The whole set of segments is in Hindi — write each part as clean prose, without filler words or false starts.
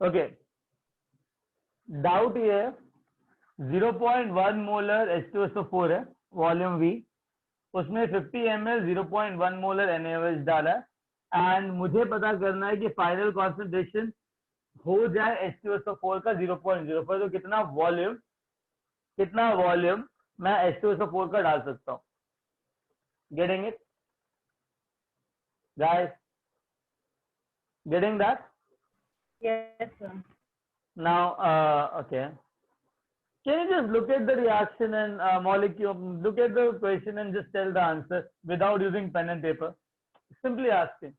ओके, डाउट ये है 0.1 मोलर H2SO4 है, वॉल्यूम V, उसमें 50 ml 0.1 मोलर NaOH डाला है एंड मुझे पता करना है कि फाइनल कॉन्सेंट्रेशन हो जाए H2SO4 का 0.04, तो कितना वॉल्यूम मैं H2SO4 का डाल सकता हूँ? Getting it guys? Getting that? Yes, sir. Now, okay. Can you just look at the reaction and molecule, look at the question and just tell the answer without using pen and paper? Simply asking.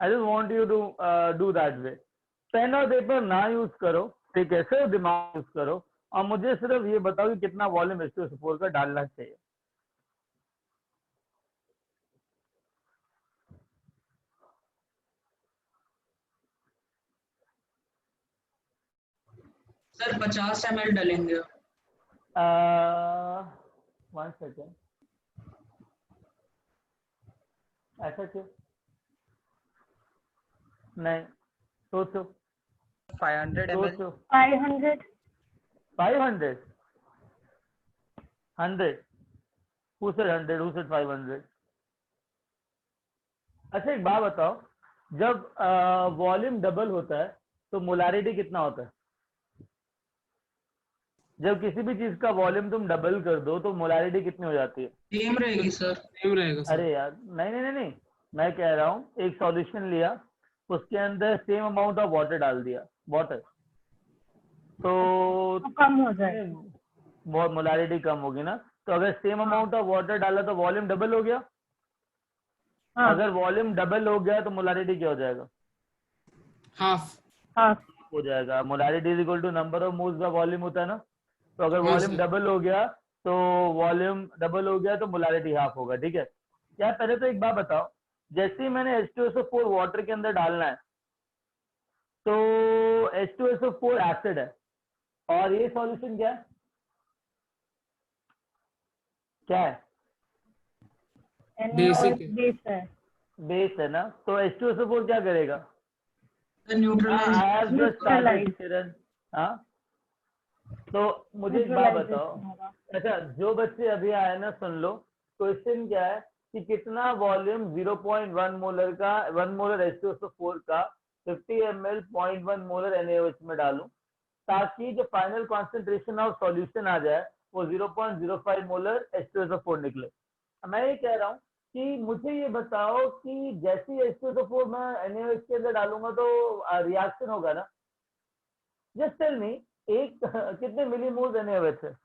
I just want you to do that way. Pen और पेपर ना यूज करो, ठीक है, सिर्फ दिमाग यूज करो और मुझे सिर्फ ये बताओ कि कितना वॉल्यूम H2SO4 का डालना चाहिए। सर 50 ml डालेंगे। 1 सेकेंड, ऐसा क्यों? नहीं, सोचो 500 ml। 500. 500, 100, who said 100, who said 500? अच्छा एक बात बताओ, जब वॉल्यूम डबल होता है तो मोलारिटी कितना होता है? जब किसी भी चीज का वॉल्यूम तुम डबल कर दो तो मोलारिटी कितनी हो जाती है? सेम रहेगी सर। सेम रहेगा सर। अरे यार नहीं, मैं कह रहा हूँ एक सॉल्यूशन लिया, उसके अंदर सेम अमाउंट ऑफ वाटर डाल दिया, वाटर, तो कम हो जाए, बहुत मोलारिटी कम होगी ना। तो अगर सेम अमाउंट ऑफ वाटर डाला तो वॉल्यूम डबल हो गया। हाँ, अगर वॉल्यूम डबल हो गया तो मोलारिटी क्या हो जाएगा? हाफ हो जाएगा। Molarity is equal to number of moles by volume होता है ना। तो अगर हाँ वॉल्यूम सर। डबल हो गया तो मोलारिटी हाफ होगा, ठीक है। यार पहले तो एक बात बताओ, जैसे ही मैंने H2SO4 वाटर के अंदर डालना है तो H2SO4 एसिड है और ये सॉल्यूशन क्या है? क्या है? बेसिक है। बेस है। बेस है ना। तो H2SO4 क्या करेगा? न्यूट्रलाइज। हाँ, तो मुझे एक बात बताओ, अच्छा जो बच्चे अभी आए ना सुन लो, क्वेश्चन क्या है कि कितना वॉल्यूम 0.1 मोलर का 1 मोलर H2SO4 का 50 ml 0.1 मोलर NaOH में डालूं ताकि जो फाइनल कॉन्सेंट्रेशन ऑफ सॉल्यूशन आ जाए वो 0.05 मोलर H2SO4 निकले। मैं ये कह रहा हूँ कि मुझे ये बताओ कि जैसे ही H2SO4 मैं NaOH के अंदर डालूंगा तो रिएक्शन होगा ना। जस्ट टेल मी, एक कितने मिलीमोल्स NaOH है?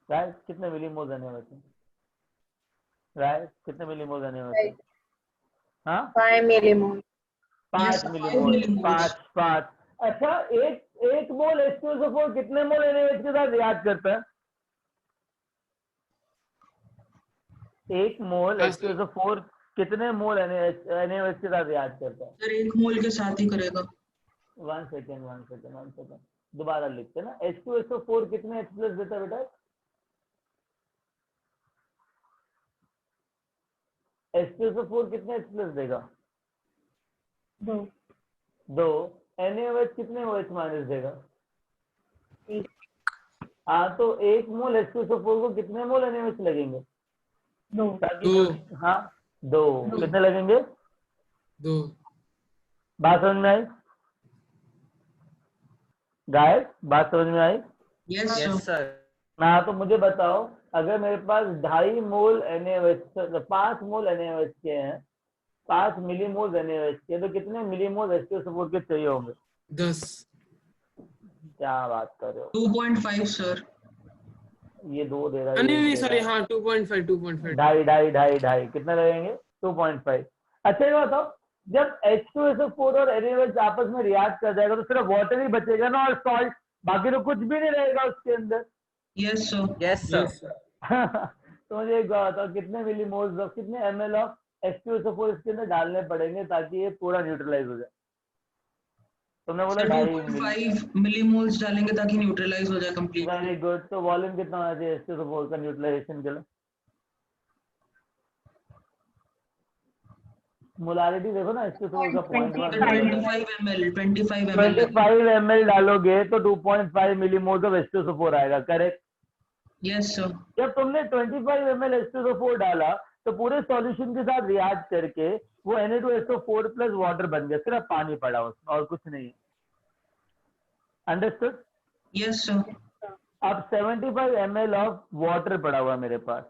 राइट, कितने मिलीमोल्स NaOH है? राइट, कितने मिलीमोल्स NaOH है? हाँ, 5 मिलीमोल। 5 मिलीमोल, 5। अच्छा, एक मोल H2SO4 कितने मोल NaOH के साथ रिएक्ट करता है? एक मोल H2SO4 कितने मोल NaOH के साथ रिएक्ट करता है? सर 1 मोल के साथ ही करेगा। 1 सेकेंड, दोबारा लिखते ना। H2SO4 कितने H प्लस देता है बेटा? H2SO4 कितने H प्लस देगा? 2। NaOH कितने OH माइनस देगा? 1। हाँ, तो एक मोल H2SO4 को कितने मोल NaOH लगेंगे? 2। हाँ, 2। कितने लगेंगे? 2। बात समझ में आई गाइस? बात समझ में आई? Yes sir. हाँ, तो मुझे बताओ, अगर मेरे पास 2.5 मोल NaOH 5 मोल NaOH के हैं, 5 मिलीमोल NaOH के, तो कितने मिलीमोल H2SO4 के चाहिए होंगे? 10। क्या बात कर रहे हो? 2.5 सर। ये 2 दे रहा है, नहीं सॉरी, हाँ 2.5। 2.5 कितने लगेंगे? 2.5। अच्छा ये बताओ, जब H2SO4 और NaOH आपस में रिएक्ट कर जाएगा तो सिर्फ वाटर ही बचेगा ना और सॉल्ट, बाकी तो कुछ भी नहीं रहेगा उसके अंदर। Yes sir. Yes sir. तो मुझे एक बात बताओ, कितने मिलीमोल्स ऑफ, कितने ml ऑफ H2SO4 इसके अंदर डालने पड़ेंगे ताकि ये पूरा न्यूट्रलाइज हो जाए? तुमने बोला 2.5 मिलीमोल्स डालेंगे ताकि न्यूट्रलाइज हो जाए कंप्लीट। Very good. तो वॉल्यूम कितना होना चाहिए H2SO4 का न्यूट्रलाइजेशन के लिए? मोलारिटी देखो ना, H2SO4 का 0.1 25 ml 25 ml 25 ml डालोगे तो 2.5 मिलीमोल ऑफ H2SO4 आएगा, करेक्ट। Yes sir. जब तुमने 25 ml H2SO4 डाला तो पूरे सॉल्यूशन के साथ रिएक्ट करके वो Na2SO4 प्लस वाटर बन गया, सिर्फ पानी पड़ा उसमें और कुछ नहीं। अंडरस्टूड? Yes sir. अब 75 ml ऑफ वाटर पड़ा हुआ है मेरे पास।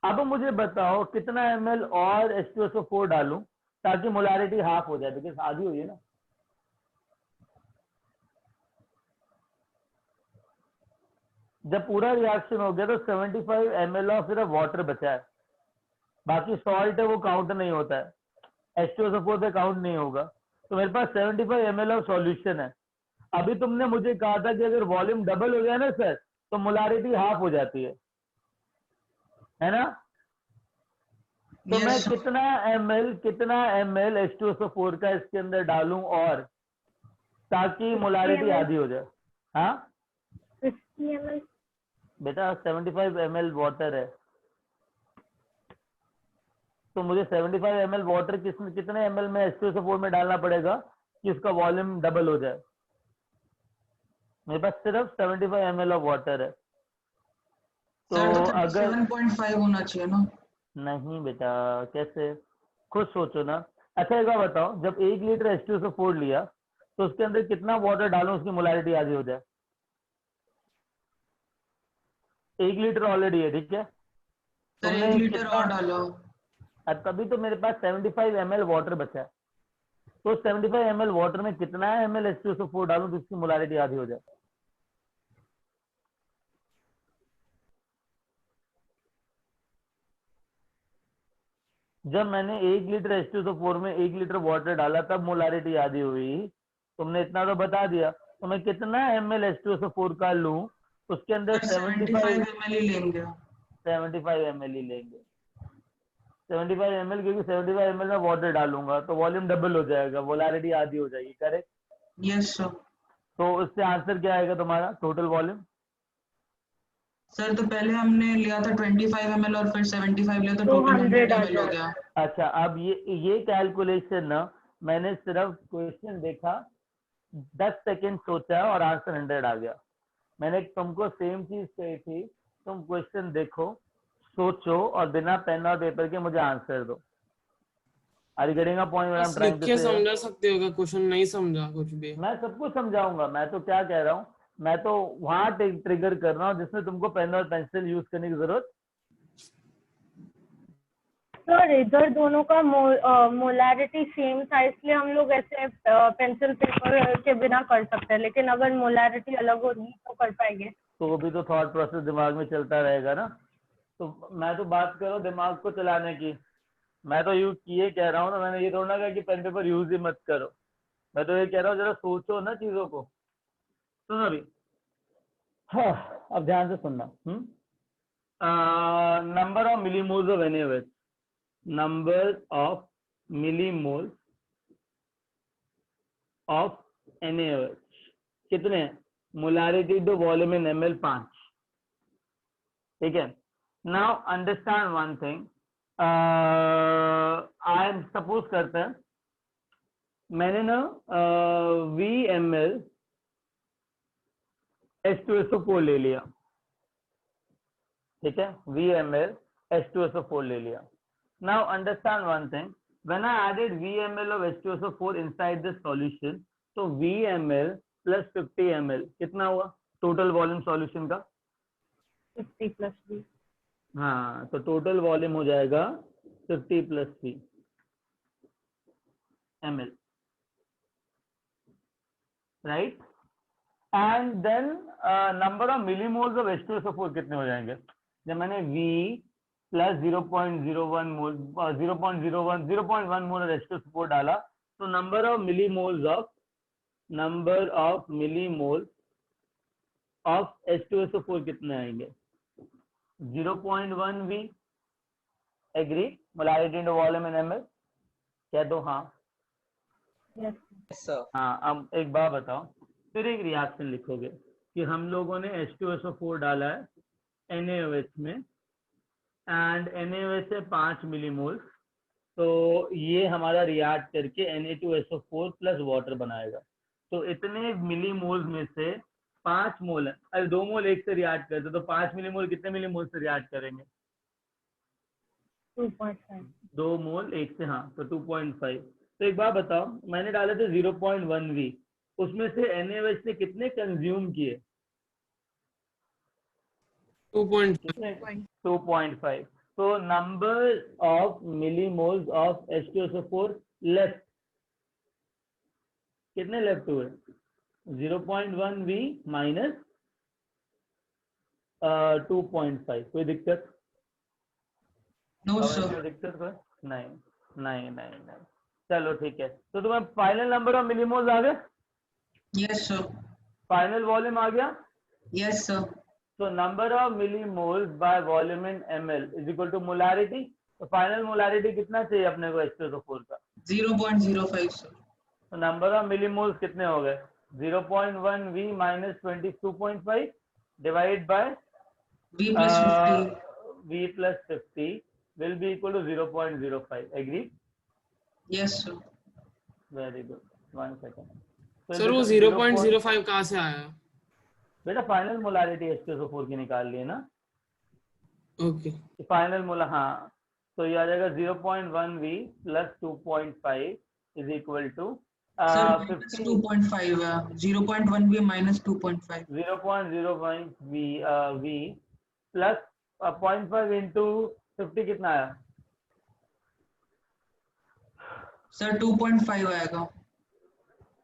अब मुझे बताओ कितना ml और H2SO4 डालूं ताकि मोलारिटी हाफ हो जाए, बिकॉज आधी हुई है ना। जब पूरा रिएक्शन हो गया तो 75 ml ऑफ सिर्फ वाटर बचा है, बाकी सॉल्ट है वो काउंट नहीं होता है, H2SO4 पे काउंट नहीं होगा। तो मेरे पास 75 ml ऑफ सॉल्यूशन है। अभी तुमने मुझे कहा था कि अगर वॉल्यूम डबल हो गया ना सर तो मोलारिटी हाफ हो जाती है ना। तो मैं Yes, sir. कितना ml H2SO4 का इसके अंदर डालूं और ताकि मोलारिटी ml. आधी हो जाए। हाँ 50 ml. बेटा 75 ml वाटर है, तो मुझे 75 ml वाटर कितने ml में H2SO4 में डालना पड़ेगा कि उसका वॉल्यूम डबल हो जाए। मेरे पास सिर्फ 75 ml ऑफ वाटर है। तो सर तो अगर 7.5 होना चाहिए ना। नहीं बेटा, कैसे, खुद सोचो ना। अच्छा एक बात बताओ, जब 1 लीटर H2SO4 लिया तो उसके अंदर कितना वाटर डालूं उसकी मोलारिटी आधी हो जाए। 1 लीटर ऑलरेडी है, ठीक है। सर तुमने 1 लीटर कितना, और डालो। तभी तो मेरे पास 75 ml वाटर बचा है। तो 75 ml वाटर में कितना ml H2SO4 डालूं तो उसकी मोलारिटी आधी हो जाए। जब मैंने 1 लीटर H2SO4 में 1 लीटर वाटर डाला तब मोलारिटी आधी हुई। तुमने इतना तो बता दिया, तो मैं कितना ml H2SO4 का लूं उसके अंदर सर 75 ml ही लेंगे। 75 ml ही लेंगे। 75 ml, क्योंकि 75 ml में वाटर डालूंगा तो वॉल्यूम डबल हो जाएगा, मोलारिटी आधी हो जाएगी, करेक्ट। Yes sir. तो उससे आंसर क्या आएगा तुम्हारा, टोटल वॉल्यूम। सर तो पहले हमने लिया था 25 ml और फिर 75 लिया तो 200 टोटल 100 आ ml हो जाता गया। अच्छा अब ये कैलकुलेशन ना, मैंने सिर्फ क्वेश्चन देखा, 10 सेकेंड सोचा और आंसर 100 आ गया। मैंने तुमको सेम चीज कही थी, तुम क्वेश्चन देखो, सोचो और बिना पेन और पेपर के मुझे आंसर दो। Are you getting a point what I am बस लिख ट्राइंग टू के से? समझा सकते हो क्या? क्वेश्चन नहीं समझा कुछ भी। मैं सब कुछ समझाऊंगा। मैं तो क्या कह रहा हूँ, मैं तो वहां ट्रिगर कर रहा हूँ जिसमें तुमको पेन और पेंसिल यूज करने की जरूरत। सर इधर दोनों का मोलारिटी सेम था, इसलिए हम लोग ऐसे पेंसिल पेपर के बिना कर सकते हैं, लेकिन अगर मोलारिटी अलग होगी तो कर पाएंगे। तो वो भी तो थॉट प्रोसेस दिमाग में चलता रहेगा ना। तो मैं तो बात कर रहा हूँ दिमाग को चलाने की। मैं तो ये कह रहा हूँ ना, मैंने ये थोड़ा कहा कि पेन पेपर यूज ही मत करो। मैं तो ये कह रहा हूँ जरा सोचो ना चीजों को। सुनो अभी, हाँ, अब ध्यान से सुनना। Number of millimoles of NaOH, number of millimoles of NaOH कितने हैं? Molarity to volume in ml 5, ठीक है। Now understand one thing, I am suppose करते हैं मैंने ना VML H2SO4 ले लिया, ठीक है, VML H2SO4 ले लिया। Now understand one thing, when I added VML of H2SO4 inside the solution, तो VML प्लस 50 ml कितना हुआ टोटल वॉल्यूम सॉल्यूशन का? 50 + 3। हाँ, तो टोटल वॉल्यूम हो जाएगा 50 + 3 ml, right. And then number of millimoles of H2SO4 कितने हो जाएंगे? जब मैंने V प्लस 0.01 मोल 0.1 मोल H2SO4 डाला तो number of millimoles of H2SO4 कितने आएंगे? 0.1 V, agree, molarity into volume in ml, कह दो हाँ। Yes sir. हाँ, अब एक बात बताओ, फिर एक रिएक्शन लिखोगे कि हम लोगों ने H2SO4 डाला है NaOH में, एंड NaOH है 5 मिलीमोल्स, तो ये हमारा रिएक्ट करके Na2SO4 प्लस वाटर बनाएगा। तो इतने मिलीमोल्स में से 5 मोल, अरे 2 मोल एक से रिएक्ट करते, तो 5 मिलीमोल कितने मिलीमोल से रिएक्ट करेंगे? 2.5। 2 मोल एक से, हाँ, तो 2.5। तो एक बात बताओ, मैंने डाले थे 0.1V, उसमें से NaOH ने कितने कंज्यूम किए? 2.5 कितने? 2.5। तो number of millimoles of H2SO4 left, कितने लेफ्ट हुए? 0.1V minus 2.5। कोई दिक्कत? No comment sir. में दिक्कत कोई? नहीं नहीं नहीं नहीं। चलो ठीक है, तो तुम्हें फाइनल नंबर ऑफ मिलीमोल्स आ गया, यस सर। फाइनल वॉल्यूम आ गया। Yes sir. So number of millimoles by volume in ml is equal to molarity। तो फाइनल मोलारिटी कितना चाहिए अपने को H2SO4 का? 0.05 सर। तो नंबर ऑफ मिलीमोल्स कितने हो गए? 0.1V minus 22.5 divide by V plus 50। V plus 50 will be equal to 0.05। Agree? Yes sir. Very good। 1 second। तो सर वो 0.05 कहाँ से आया? बेटा फाइनल मोलारिटी H2SO4 की निकाल लिए ना, ओके फाइनल मोला, हाँ। तो ये आ जाएगा 0.1V plus 2.5 is equal to sir minus 2.5 है। 0.1 भी minus 2.5। 0.05V V plus 0.5 into 50 कितना आया? सर 2.5 आएगा।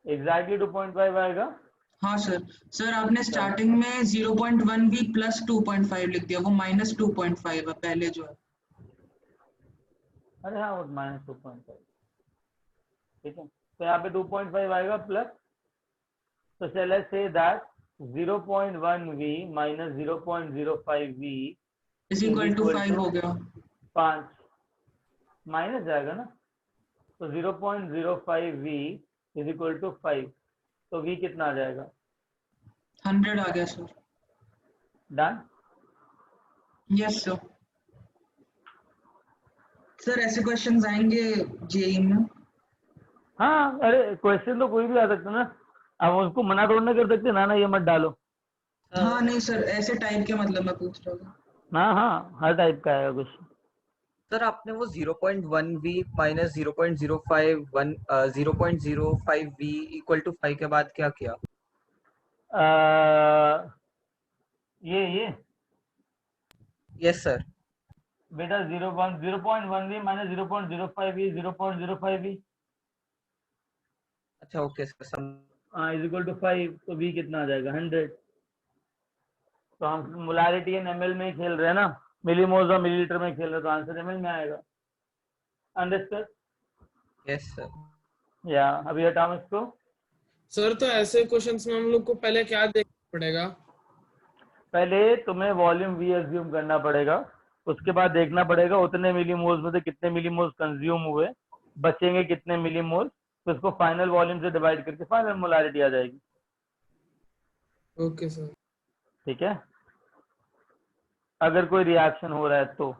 एग्जैक्टली 2.5 आएगा। हाँ सर। सर आपने स्टार्टिंग में 0.1 भी प्लस 2.5 लिख दिया, वो माइनस 2.5 है पहले जो है। अरे हाँ, वो माइनस 2.5, ठीक है। तो यहाँ पे 2.5 आएगा प्लस, तो चले से that 0.1V minus 0.05V is equal to 5 हो गया। 5 माइनस जाएगा ना, तो 0.05V इज इक्वल टू 5। तो V कितना आ जाएगा? 100 आ गया sir. Done. Yes sir. Sir ऐसे क्वेश्चंस आएंगे जेई में? हाँ, अरे क्वेश्चन तो कोई भी आ सकता ना, अब उसको मना थोड़ी ना कर सकते, ना ना ये मत डालो। हाँ नहीं सर, ऐसे टाइप के मतलब मैं पूछ रहा हूँ। हाँ हाँ, हर टाइप का है कुछ। सर आपने वो 0.1V minus 0.05 0.05V equal to 5 के बाद क्या किया? ये यस सर। बेटा 0.1V माइनस 0.05V 0.05V अच्छा okay sir. Is equal to 5। तो V कितना आ जाएगा? 100। तो हम मोलारिटी एंड ml में ही खेल रहे हैं ना, मिलीमोल्स और मिलीलीटर में खेल रहे हैं, तो आंसर ml में आएगा। अंडरस्टैंड? Yes sir. या अभी हटाओ इसको। सर तो ऐसे क्वेश्चंस में हम लोग को पहले क्या देखना पड़ेगा? पहले तुम्हें वॉल्यूम V एज्यूम करना पड़ेगा, उसके बाद देखना पड़ेगा उतने मिलीमोल्स में से कितने मिलीमोल्स कंज्यूम हुए, बचेंगे कितने मिलीमोल्स, तो उसको फाइनल वॉल्यूम से डिवाइड करके फाइनल मोलारिटी आ जाएगी। Okay sir. ठीक है, अगर कोई रिएक्शन हो रहा है तो,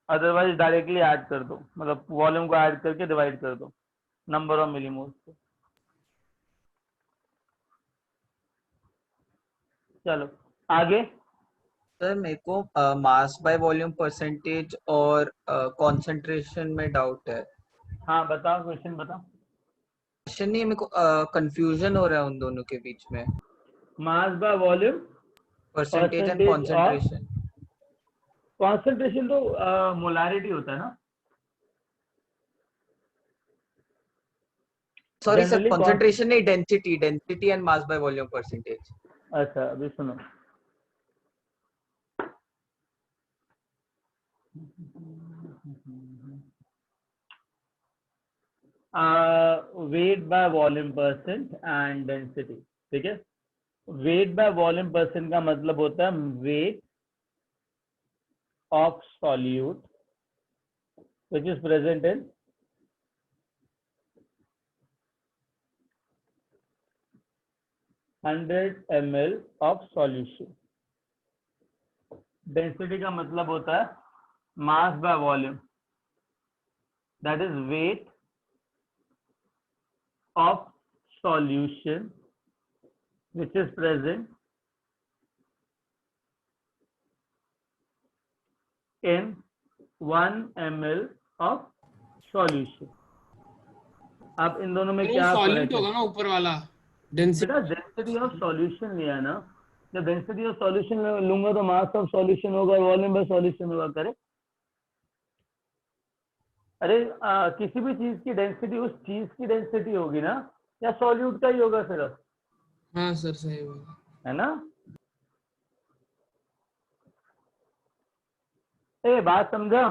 अदरवाइज डायरेक्टली ऐड कर दो, मतलब वॉल्यूम को ऐड करके डिवाइड कर दो नंबर ऑफ मिलीमोल्स से। चलो आगे। सर मेरे को मास बाय वॉल्यूम परसेंटेज और कंसंट्रेशन में डाउट है। हाँ बताओ, क्वेश्चन बताओ। क्वेश्चन नहीं, मेरे को कंफ्यूजन हो रहा है उन दोनों के बीच में। Mass by volume percentage and percentage of, concentration. Concentration तो मोलारिटी होता है ना सॉरी सर, जनरली। कंसंट्रेशन नहीं, density and mass by volume percentage. अच्छा अभी सुनो, weight by volume percent and density. ठीक है, वेट बाय वॉल्यूम परसेंट का मतलब होता है weight of solute which is present in 100 ml of solution. Density का मतलब होता है mass by volume. that is weight of solution which is present in 1 ml of solution. अब इन दोनों में वो क्या सॉल्यूट फर्क है? होगा ना ऊपर वाला डेंसिटी। बेटा डेंसिटी ऑफ सॉल्यूशन लिया ना, जब डेंसिटी ऑफ सॉल्यूशन लूंगा तो मास ऑफ सॉल्यूशन होगा, वॉल्यूम बाय सॉल्यूशन होगा। करेक्ट। अरे किसी भी चीज की डेंसिटी उस चीज की डेंसिटी होगी ना, या सॉल्यूट का ही होगा सिर्फ, हाँ सर सही होगा। है ना? ए बात समझा?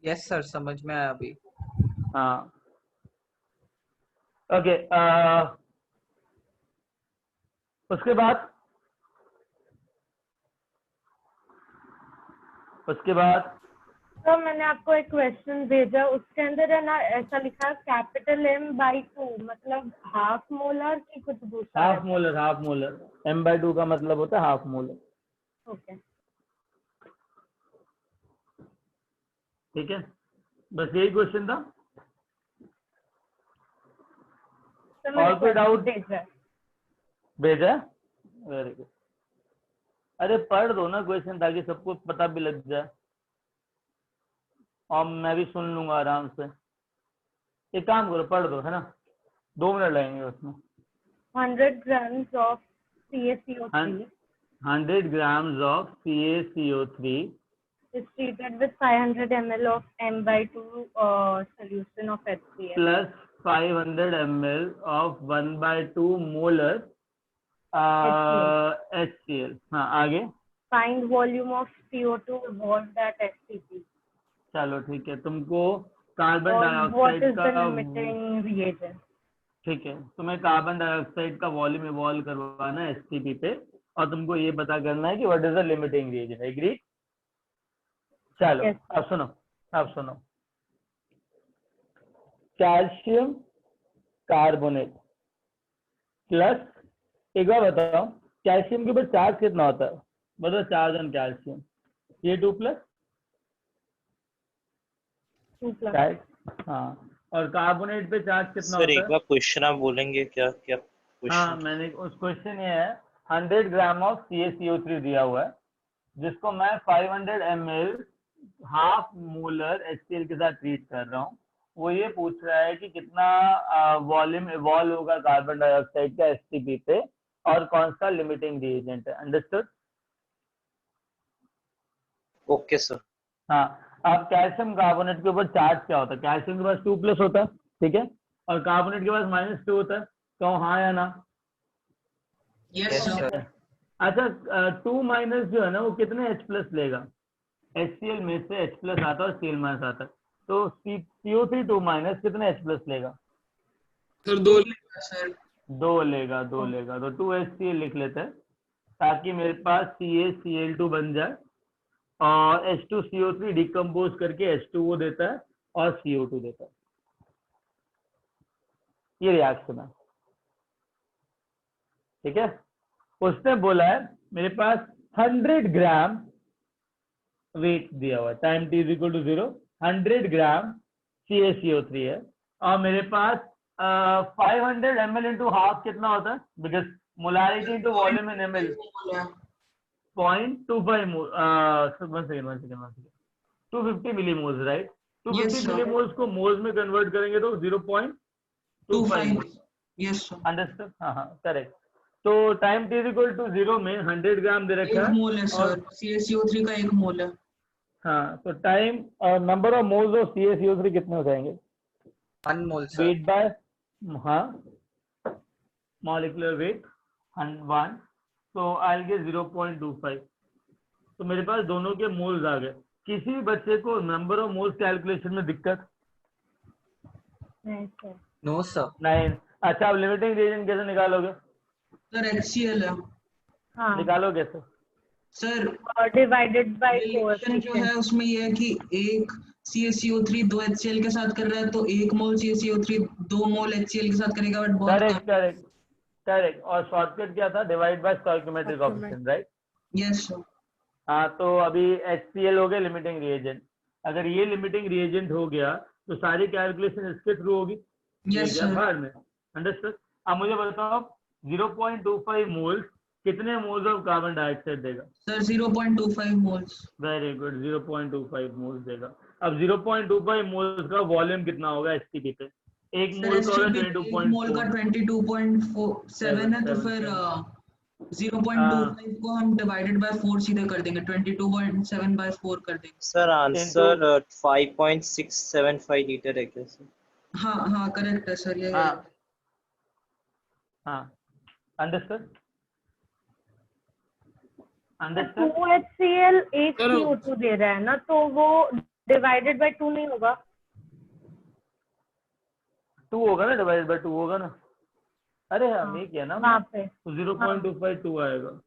यस सर, समझ में आया अभी। हाँ ओके। उसके बाद तो मैंने आपको एक क्वेश्चन भेजा, उसके अंदर है ना ऐसा लिखा कैपिटल M/2, मतलब हाफ मोलर की कुछ दूसरा? हाफ मोलर M/2 का मतलब होता है हाफ मोलर। ओके ठीक है, बस यही क्वेश्चन था। तो और कोई डाउट भेजा है। भेजा? Very good. अरे पढ़ दो ना क्वेश्चन ताकि सबको पता भी लग जाए और मैं भी सुन लूंगा आराम से। एक काम करो, पढ़ दो, है ना, 2 मिनट लगेंगे उसमें। 100 grams of CaCO3 100 grams of CaCO3 is treated with 500 ml of M/2 solution of HCl plus 500 ml of 1/2 molar HCl। हाँ आगे। find volume of CO2 evolved at STP चलो ठीक है, तुमको कार्बन और what डाइऑक्साइड is the का, limiting reagent? ठीक है, तुम्हें कार्बन डाइऑक्साइड का वॉल्यूम इवॉल्व करवाना है एसटीपी पे, और तुमको ये पता करना है कि what is the limiting reagent. Agree? चलो Yes. अब सुनो, कैल्शियम कार्बोनेट प्लस, एक बार बताओ कैल्शियम के ऊपर चार्ज कितना होता है? बताओ, charge on calcium Ca2 plus, 2+. Right? हाँ, और कार्बोनेट पे चार्ज कितना सर होता एक है? बार क्वेश्चन आप बोलेंगे क्या? क्या हाँ, क्वेश्चन? मैंने उस क्वेश्चन ये है, 100 ग्राम ऑफ CaCO3 दिया हुआ है, जिसको मैं 500 ml हाफ मोलर HCl के साथ ट्रीट कर रहा हूँ। वो ये पूछ रहा है कि कितना वॉल्यूम इवॉल्व होगा कार्बन डाइऑक्साइड का एसटीपी पे, और कौन सा लिमिटिंग रिएजेंट है। अंडरस्टूड? Okay sir. हाँ, अब कैल्शियम कार्बोनेट के ऊपर चार्ज क्या होता है? कैल्शियम के पास 2+ होता है, ठीक है, और कार्बोनेट के पास -2 होता है। कहो हाँ या ना? Yes sir. अच्छा, 2- जो है ना, वो कितने H+ लेगा? HCl में से H+ आता है और Cl- आता है, तो CO3 2- कितने H+ लेगा? सर 2 सर 2 लेगा। तो 2HCl लिख लेते हैं ताकि मेरे पास CaCl2 बन जाए, और H2CO3 डिकम्पोज करके H2O देता है और CO2 देता है। ये रिएक्शन है, ठीक है। उसने बोला है मेरे पास 100 ग्राम वेट दिया हुआ है, टाइम t = 0, 100 ग्राम CaCO3 है, और मेरे पास 500 ml इंटू हाफ कितना होता है? Because molarity into volume in ml 0.25 250 millimoles, right? 250 Yes, sir. Millimoles को मोल्स में कन्वर्ट करेंगे तो 0.25। Yes sir. अंडरस्टूड? हाँ करेक्ट। तो टाइम t = 0 में 100 ग्राम दे रखा 1 है, मोल है सर, CaCO3 का 1 मोल है। हाँ, तो time number of moles of CaCO3 कितने हो जाएंगे? 1 मोल सर। वेट बाय, हाँ, मॉलिक्यूलर वेट 1, तो आई विल गेट 0.25। तो मेरे पास दोनों के मोल्स आ गए। किसी भी बच्चे को नंबर ऑफ मोल्स कैलकुलेशन में दिक्कत? नहीं सर। No sir. नहीं। अच्छा, अब लिमिटिंग रीजन कैसे निकालोगे? सर HCl है। हाँ, निकालो कैसे? सर डिवाइडेड बाय 4 रिलेशन जो है उसमें ये है कि एक CaCO3 2 HCl के साथ कर रहा है, तो 1 मोल CaCO3 2 मोल HCl के साथ करेगा, बट बहुत करेक्ट। और शॉर्टकट क्या था? Divide by stoichiometric coefficient, right? Yes sir. हाँ, तो अभी HCl हो गए लिमिटिंग रिएजेंट, अगर ये लिमिटिंग रिएजेंट हो गया तो सारी कैलकुलेशन इसके थ्रू होगी। यस गया सर। बाहर में। अंडरस्टूड। अब मुझे बताओ 0.25 मोल्स कितने मोल्स ऑफ कार्बन डाइऑक्साइड देगा? Sir 0.25 moles. Very good, 0.25 moles देगा। अब 0.25 मोल्स का वॉल्यूम कितना होगा एसटीपी पे? एक सर मोल का होगा एसटीपी एक मोल का 22.47 है, तो फिर 0.25 को हम डिवाइडेड बाय 4 सीधे कर देंगे, 22.7 बाय 4 कर देंगे। सर आंसर 5.675 लीटर है क्या सर? हाँ हाँ करेक्ट है सर, ये है। हाँ हाँ अंडरस्टूड अंडरस्टूड। 2HCl एक CO2 दे रहा है ना, तो वो डिवाइडेड बाय 2 नहीं होगा? 2 होगा ना, डिवाइडेड बाय 2 होगा ना। अरे हाँ हाँ, ये किया ना वहाँ पे। तो 0.252 आएगा,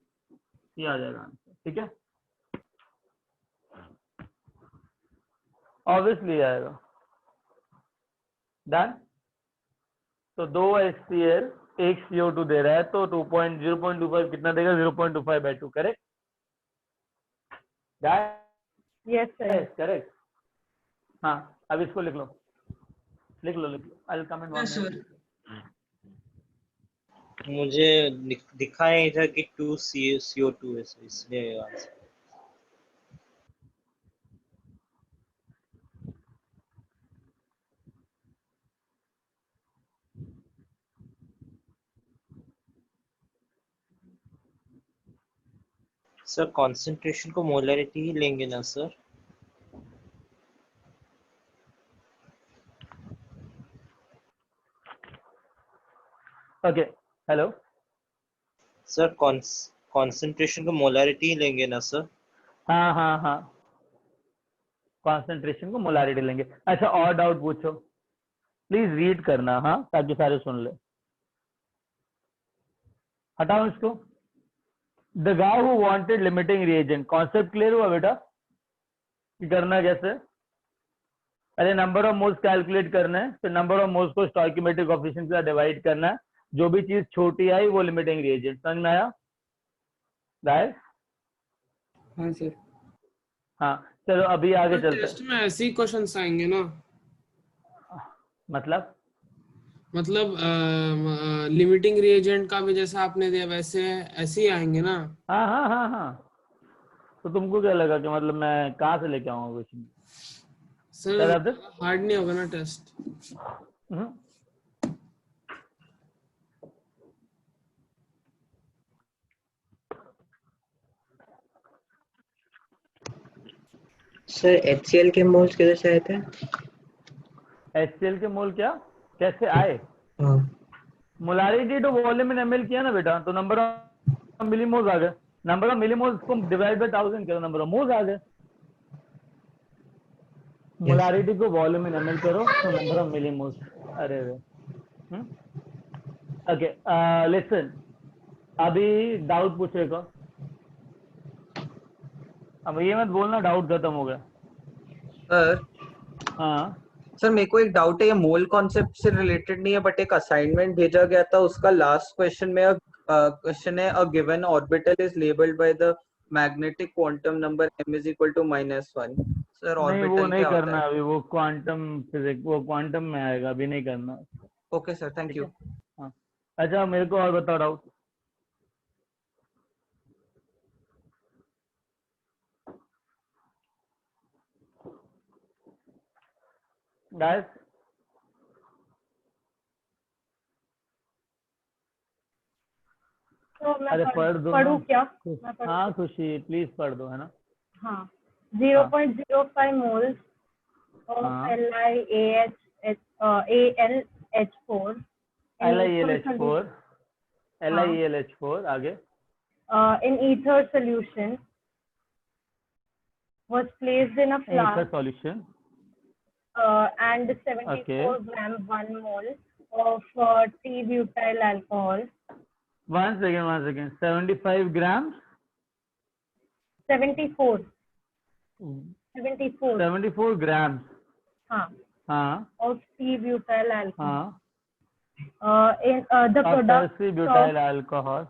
ये आ जाएगा आंसर। ठीक है, ऑब्वियसली आएगा। डन। तो 2 HCl एक CO2 दे रहा है तो 0.25 कितना देगा? 0.25 by 2। Correct? Yes sir. Correct. हाँ अब इसको लिख लो, लिख लो लिख लो। I will come in 1 yes minute. Sir. मुझे दिखा नहीं था कि 2 CO2 है सर, इसलिए आंसर। सर कंसंट्रेशन को मोलरिटी ही लेंगे ना sir? Okay hello sir concentration को मोलरिटी ही लेंगे ना सर? हाँ हाँ हाँ कॉन्सेंट्रेशन को मोलारिटी लेंगे। अच्छा और डाउट पूछो प्लीज, रीड करना हाँ, ताकि सारे सुन ले। हटाओ इसको। The guy who wanted limiting reagent, concept clear हुआ बेटा कि करना कैसे? पहले नंबर ऑफ मोल्स कैलकुलेट करना है, फिर नंबर ऑफ मोल्स को स्टोइकियोमेट्रिक कोएफिशिएंट से डिवाइड करना है, जो भी चीज छोटी आई वो लिमिटिंग रिएजेंट। समझ में आया गाइस? हाँ सर। हाँ चलो अभी आगे चलते टेस्ट हैं। में ऐसे ही क्वेश्चंस आएंगे ना? मतलब लिमिटिंग रिएजेंट का भी जैसा आपने दिया वैसे ऐसे ही आएंगे ना? हाँ हाँ हाँ हाँ। तो तुमको क्या लगा कि मतलब मैं कहाँ से लेके आऊंगा क्वेश्चन? सर हार्ड नहीं होगा ना टेस्ट? सर HCl के मोल्स किधर से आए थे? HCl के मोल क्या कैसे आए? हाँ molarity to volume in ml किया ना बेटा, तो नंबर ऑफ मिलीमोल्स आ गए। नंबर ऑफ मिलीमोल्स को डिवाइड बाय 1000 करो, नंबर ऑफ मोल्स आ गए। मोलारिटी को वॉल्यूम इन ml करो तो नंबर ऑफ मिलीमोल्स। अरे वे ओके लिसन, अभी डाउट पूछेगा। अब ये मत बोलना डाउट खत्म हो गया। सर। हाँ सर मेरे को एक डाउट है, ये मोल कॉन्सेप्ट से रिलेटेड नहीं है, बट एक असाइनमेंट भेजा गया था, उसका लास्ट क्वेश्चन में क्वेश्चन है, a given orbital is labelled by the magnetic quantum number m is equal to -1। Sir नहीं वो ऑर्बिटल नहीं क्या होता करना है? अभी, वो क्वांटम फिजिक्स, वो क्वांटम में आएगा, अभी नहीं करना। ओके सर, थैंक ठीक यू। है हाँ। अच्छा मेरे को और बताओ डाउट। गाइस तो मैं अरे पढ़ दो पढ़ूँ ना। क्या? मैं पढ़ूँ? हाँ खुशी प्लीज पढ़ दो, है ना। हाँ 0.05 मोल्स of हाँ LiAlH4 LiAlH4 LiAlH4 आगे in ether solution was placed in a ether flask solution। and 74 gram 1 mole of T-butyl alcohol. 1 second 75 grams 74 74 grams हाँ हाँ of T-butyl alcohol हाँ in the of product butyl alcohol,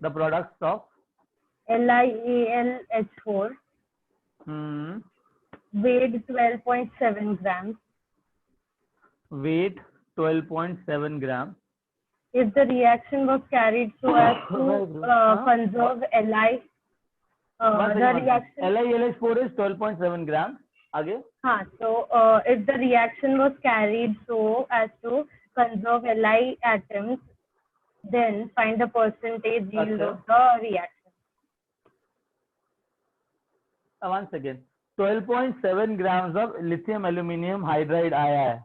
the products of LiAlH4 weighed 12.7 grams. weight 12.7 grams. If the reaction was carried so as to conserve Li, the reaction. LiLH4 is 12.7 grams. आगे. So if the reaction was carried so as to conserve Li atoms, then find the percentage yield of the reaction. Once again, 12.7 grams of lithium aluminium hydride आया है.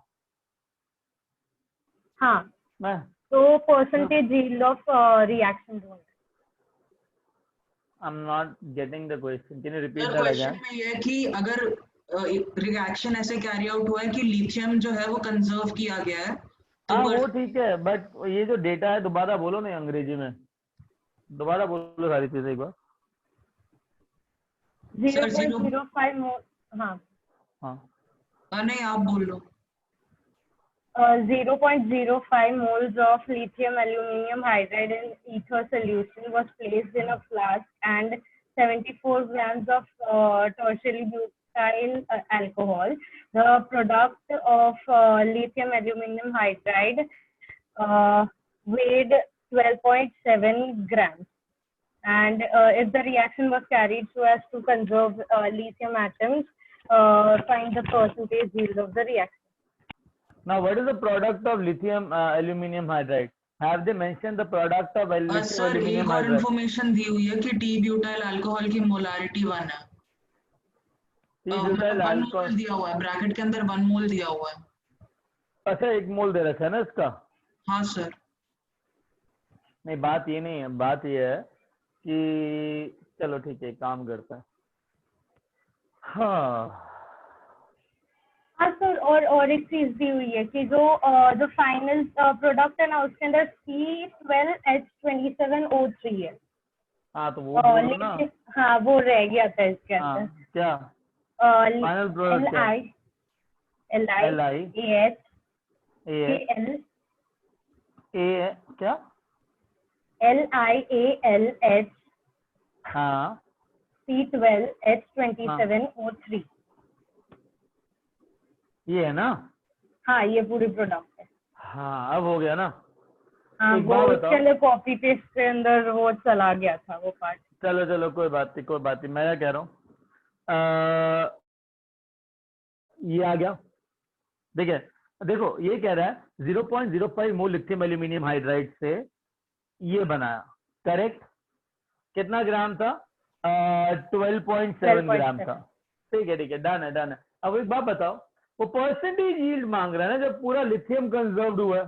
So percentage yield of reaction. I'm not getting the question. Can you repeat sir that question again? में ये है कि अगर रिएक्शन ऐसे कैरी आउट हुआ है कि लिथियम जो है वो कंजर्व किया गया है तो हाँ वो ठीक है, बट ये जो डेटा है दोबारा बोलो ना अंग्रेजी में, दोबारा बोलो सारी चीजें एक बार. 0.05 मोल. नहीं आप बोल लो. 0.05 moles of lithium aluminium hydride in ether solution was placed in a flask, and 74 grams of tertiary butyl alcohol, the product of lithium aluminium hydride, weighed 12.7 grams. And if the reaction was carried so as to conserve lithium atoms, find the percentage yield of the reaction. Now, what is the product of lithium aluminium hydride? Have they mentioned the product of lithium sir aluminium एक और hydride? इन्फॉर्मेशन दी हुई है कि टी ब्यूटाइल अल्कोहल की मोलारिटी 1 है. T-butyl 1 alcohol. मोल दिया हुआ है, ब्रैकेट के अंदर 1 मोल दिया हुआ है. अच्छा 1 मोल दे रखा है ना इसका? हाँ सर. नहीं बात ये नहीं है, बात ये है कि चलो ठीक है काम करता है. हाँ सर और एक चीज दी हुई है कि जो फाइनल प्रोडक्ट है ना उसके अंदर C12H27O3 है. हाँ तो वो बोलो ना. हाँ वो रह गया था इसके अंदर. क्या फाइनल प्रोडक्ट क्या? LiAH क्या? LiALH हाँ C12H27O3. ये है ना? हाँ ये पूरी प्रोडक्ट है. हाँ अब हो गया ना. हाँ एक वो बात उसके अंदर कॉपी पेस्ट के अंदर वो चला गया था वो पार्ट. चलो कोई बात नहीं मैं क्या कह रहा हूँ, ये आ गया. देखो ये कह रहा है 0.05 मोल लिथियम एल्यूमिनियम हाइड्राइड से ये बनाया. करेक्ट. कितना ग्राम था? 12.7 ग्राम था. ठीक है डन है. अब एक बात बताओ, वो परसेंटेज यील्ड मांग रहा है ना जब पूरा लिथियम कंजर्व्ड हुआ है.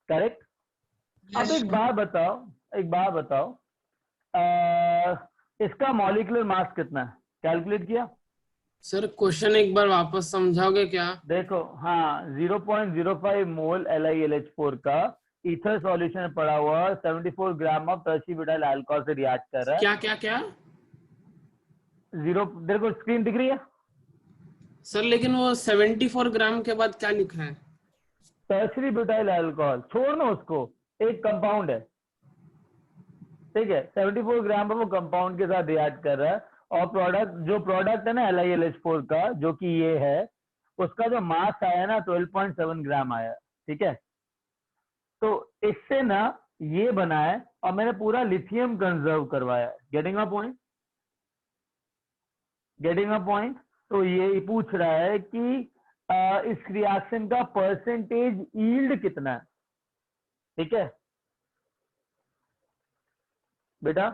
करेक्ट. अब एक बात बताओ इसका मॉलिक्यूलर मास कितना है? कैलकुलेट किया? सर क्वेश्चन एक बार वापस समझाओगे क्या? देखो हाँ 0.05 मोल LiLH4 का ईथर सॉल्यूशन में पड़ा हुआ 74 gram of tertiary butyl alcohol से रिएक्ट कर रहा है. क्या? देखो स्क्रीन दिख रही है सर, लेकिन वो 74 ग्राम के बाद क्या लिखा है? Tertiary butyl alcohol. छोड़ना उसको, एक कंपाउंड है. ठीक है 74 ग्राम पर वो कंपाउंड के साथ रिएक्ट कर रहा है और प्रोडक्ट है ना LiLH4 का जो कि ये है, उसका जो मास आया ना 12.7 ग्राम आया. ठीक है तो इससे ना ये बना है और मैंने पूरा लिथियम कंजर्व करवाया. Getting a point. तो ये पूछ रहा है कि इस रिएक्शन का परसेंटेज यील्ड कितना है. ठीक है बेटा.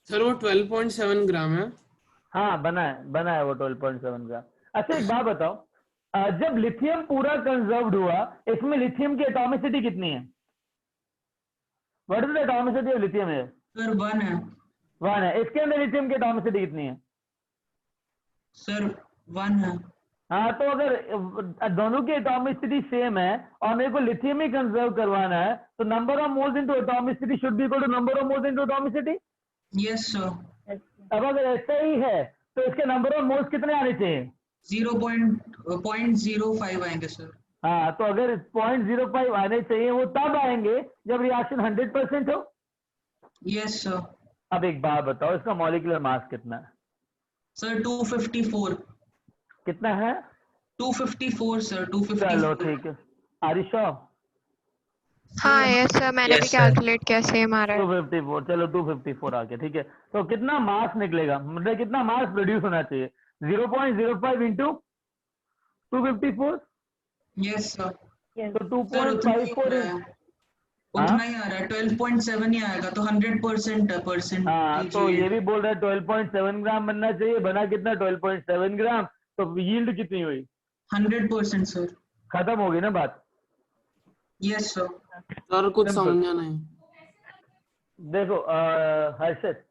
सर वो 12.7 ग्राम है. हाँ बना है वो 12.7 ग्राम. अच्छा एक बात बताओ, जब लिथियम पूरा कंजर्व्ड हुआ इसमें लिथियम की एटॉमिसिटी कितनी है? What is the atomicity of lithium है? सर 1 है. 1 है. इसके अंदर लिथियम की एटॉमिसिटी कितनी है? सर 1 है. हाँ तो अगर दोनों की एटॉमिसिटी सेम है और मेरे को लिथियम ही कंजर्व करवाना है तो number of moles into atomicity should be equal to number of moles into atomicity. Yes sir. अब अगर ऐसा ही है तो इसके नंबर ऑफ मोल्स कितने आने चाहिए? 0.05 आएंगे सर. हाँ तो अगर 0.05 आने चाहिए वो तब आएंगे जब रिएक्शन 100% हो. Yes sir. अब एक बात बताओ इसका मॉलिक्यूलर मास कितना है? सर 254 कितना है? 254 सर चलो 254 ठीक है। आरिशा हाँ यस सर, मैंने भी Yes, sir. कैलकुलेट किया, सेम आ रहा है। 254, चलो 254 आ गया, ठीक है। तो कितना मास निकलेगा, मतलब कितना मास प्रोड्यूस होना चाहिए? 0.05 इंटू 254, यस सर Yes. तो सर उतना ही हो 2.54 रहा है, उतना ही आ रहा है 12.7 ही आएगा तो 100% परसेंट हाँ, तो ये भी बोल रहा है 12.7 ग्राम बनना चाहिए, बना कितना 12.7 ग्राम, तो यील्ड कितनी हुई? 100% सर। खत्म होगी ना बात। Yes sir. सर कुछ Simple. समझा नहीं। देखो Harshad,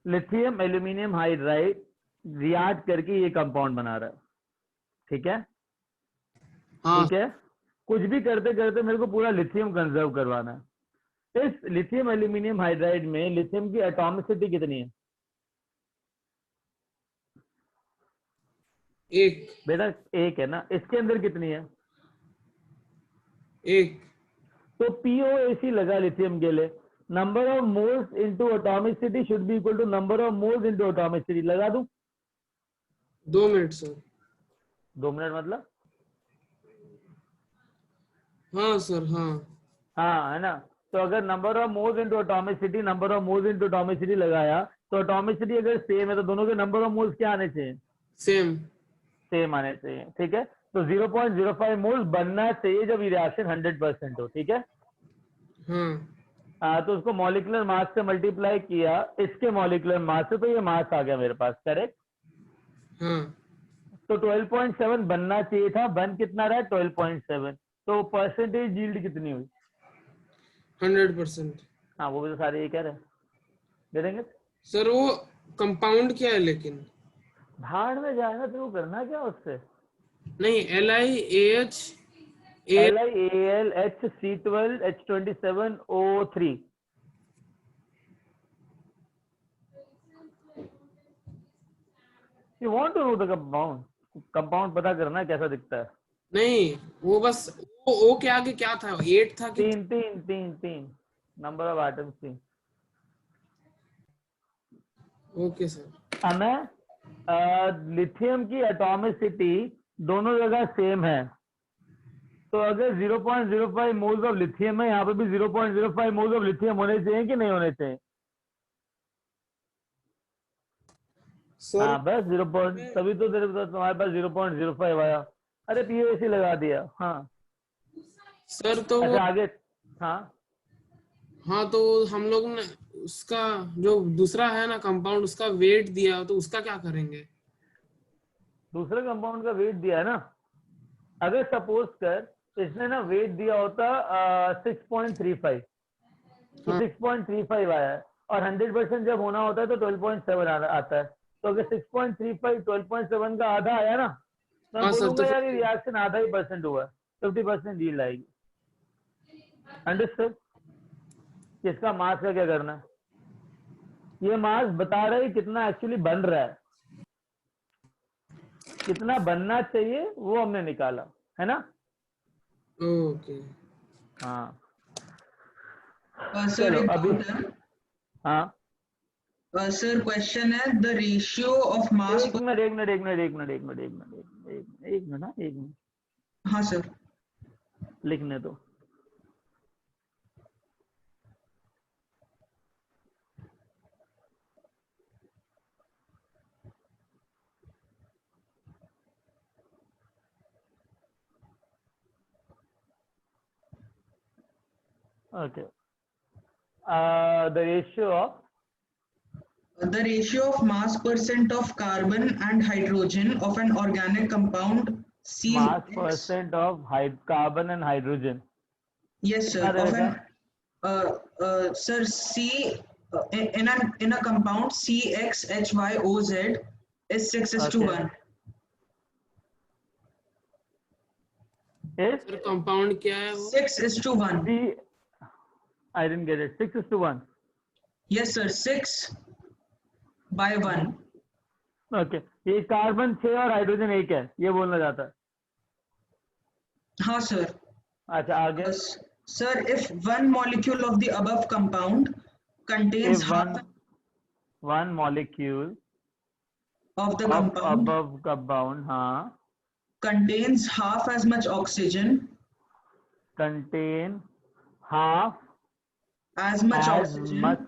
lithium aluminium hydride react करके ये कंपाउंड बना रहा है, ठीक है? हाँ ठीक है, कुछ भी करते करते मेरे को पूरा लिथियम कंजर्व करवाना है। इस लिथियम एल्यूमिनियम हाइड्राइड में लिथियम की एटॉमिसिटी कितनी है? एक बेटा एक है ना, इसके अंदर कितनी है? एक तो POAC लगा लिथियम के लिए, number of moles into atomicity should be equal to number of moles into atomicity. लगा दूं? 2 मिनट सर। 2 मिनट मतलब? हाँ सर हाँ। हाँ है ना। तो अगर number of moles into atomicity, number of moles into atomicity लगाया, तो एटॉमिसिटी अगर सेम है तो दोनों के नंबर ऑफ मोल्स क्या आने चाहिए? सेम। सेम आने चाहिए, ठीक है। तो 0.05 मोल्स बनना चाहिए जब ये रिएक्शन 100% हो, ठीक है। हाँ तो उसको मॉलिक्यूलर मास से मल्टीप्लाई किया इसके मॉलिक्यूलर मास से, तो ये मास आ गया मेरे पास, करेक्ट। हाँ तो 12.7 बनना चाहिए था, बन कितना रहा है? 12.7। तो परसेंटेज यील्ड कितनी हुई? 100%। हाँ वो भी तो सारे ये कह रहे हैं, दे देंगे। सर वो कंपाउंड क्या है लेकिन? भाड़ में जाए ना, तो करना क्या उससे? नहीं LiAH LiAlHC12H27O3। You want to know the compound? Compound पता करना है कैसा दिखता है। नहीं वो बस वो के आगे क्या था? 8 था कि 3 number of atoms 3। Okay sir. हमें लिथियम की एटॉमिसिटी दोनों जगह सेम है, तो अगर 0.05 मोल्स ऑफ लिथियम है, यहाँ पे भी 0.05 मोल्स ऑफ लिथियम होने चाहिए कि नहीं होने चाहिए? सर हाँ बस 0. तभी तो तुम्हारे पास 0.05 आया। अरे POAC लगा दिया। हाँ सर तो अच्छा आगे। हाँ हाँ तो हम लोग ने उसका जो दूसरा है ना कंपाउंड, उसका वेट दिया, तो उसका क्या करेंगे? दूसरे कंपाउंड का वेट दिया है ना। अगर सपोज कर इसने ना वेट दिया होता 6.35, तो हाँ। 6.35 आया है, और 100% जब होना होता है तो 12.7 आता है। तो अगर 6.35 12.7 का आधा आया ना, तो मैं हाँ सर, तो बोलूंगा यार फिर ये रिएक्शन आधा ही परसेंट हुआ है, 50% यील्ड आएगी। अंडरस्टूड? किसका मास का क्या करना है? ये मास बता रहा है कितना एक्चुअली बन रहा है, कितना बनना चाहिए वो हमने निकाला है ना। ओके। हाँ सर चलो एक अभी। डाउट है। हाँ सर क्वेश्चन है द रेशियो ऑफ मास। एक मिनट ना, एक मिनट हाँ सर। लिखने दो। Okay. The ratio of mass percent of carbon and hydrogen of an organic compound mass CX. percent of carbon and hydrogen. Yes sir. कितना Of रहेगा? an sir C in a compound CXHYOZ is 6:1. Is sir compound क्या है वो? 6:1. C. I didn't get it. 6:1. Yes sir. 6/1. Okay. ये कार्बन 6 और हाइड्रोजन 1 है, ये बोलना चाहता है। हाँ sir. अच्छा आगे। Sir, if one molecule of the above compound contains If half one molecule of the of compound above compound, हाँ, contains half as much oxygen contain half as much as oxygen much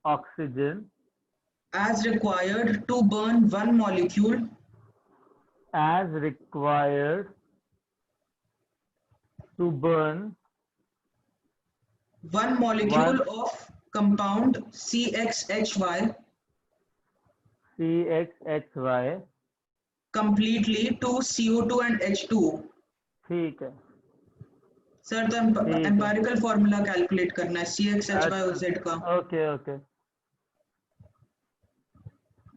oxygen as required to burn one molecule as required to burn one molecule one of compound CXHY CXHY. completely to CO2 and H2O. ठीक है, सर तो ठीक है, एम्पिरिकल फॉर्मूला कैलकुलेट करना है CXHY और Z का। ओके ओके,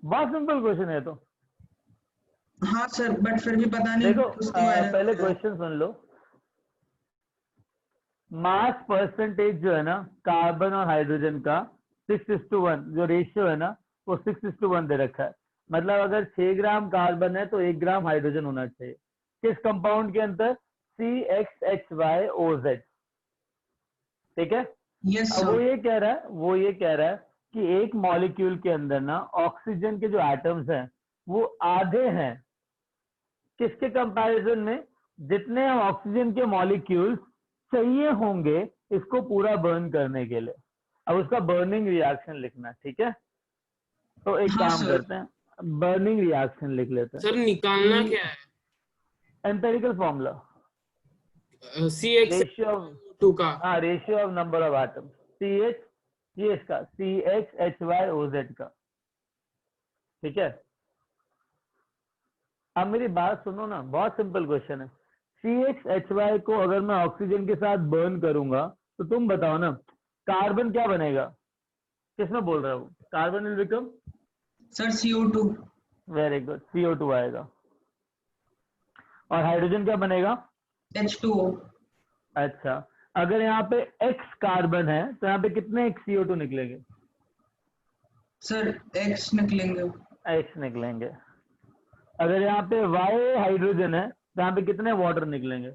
बहुत सिंपल क्वेश्चन है तो। हाँ सर, बट फिर भी पता नहीं देखो उसको error पहले हो गया। क्वेश्चन सुन लो। मास परसेंटेज जो है ना कार्बन और हाइड्रोजन का 6:1 जो रेशियो है ना वो 6:1 दे रखा है। मतलब अगर 6 ग्राम कार्बन है तो 1 ग्राम हाइड्रोजन होना चाहिए। किस कंपाउंड के अंदर? CXHYOZ। ठीक है। यस अब सर। वो ये कह रहा है कि एक मॉलिक्यूल के अंदर ना ऑक्सीजन के जो एटम्स हैं वो आधे हैं किसके कंपैरिजन में? जितने ऑक्सीजन के मॉलिक्यूल्स चाहिए होंगे इसको पूरा बर्न करने के लिए। अब उसका बर्निंग रिएक्शन लिखना, ठीक है। तो एक हाँ, काम सर। करते हैं, बर्निंग रिएक्शन लिख लेते हैं। सर निकालना क्या है? Empirical formula, CX ratio of, 2 का। हाँ, ratio of number of atom, CH, ये इसका CXHYOZ का, ठीक है। अब मेरी बात सुनो ना, बहुत सिंपल क्वेश्चन है। CXHY को अगर मैं ऑक्सीजन के साथ बर्न करूंगा तो तुम बताओ ना कार्बन क्या बनेगा? किसमें बोल रहा हूँ? Carbon will become, sir CO2। Very good, CO2 आएगा। और हाइड्रोजन क्या बनेगा? H2O। अच्छा, अगर यहाँ पे X कार्बन है तो यहाँ पे कितने CO2 निकलेंगे? सर X निकलेंगे। X निकलेंगे। अगर यहाँ पे Y हाइड्रोजन है तो यहाँ पे कितने वाटर निकलेंगे?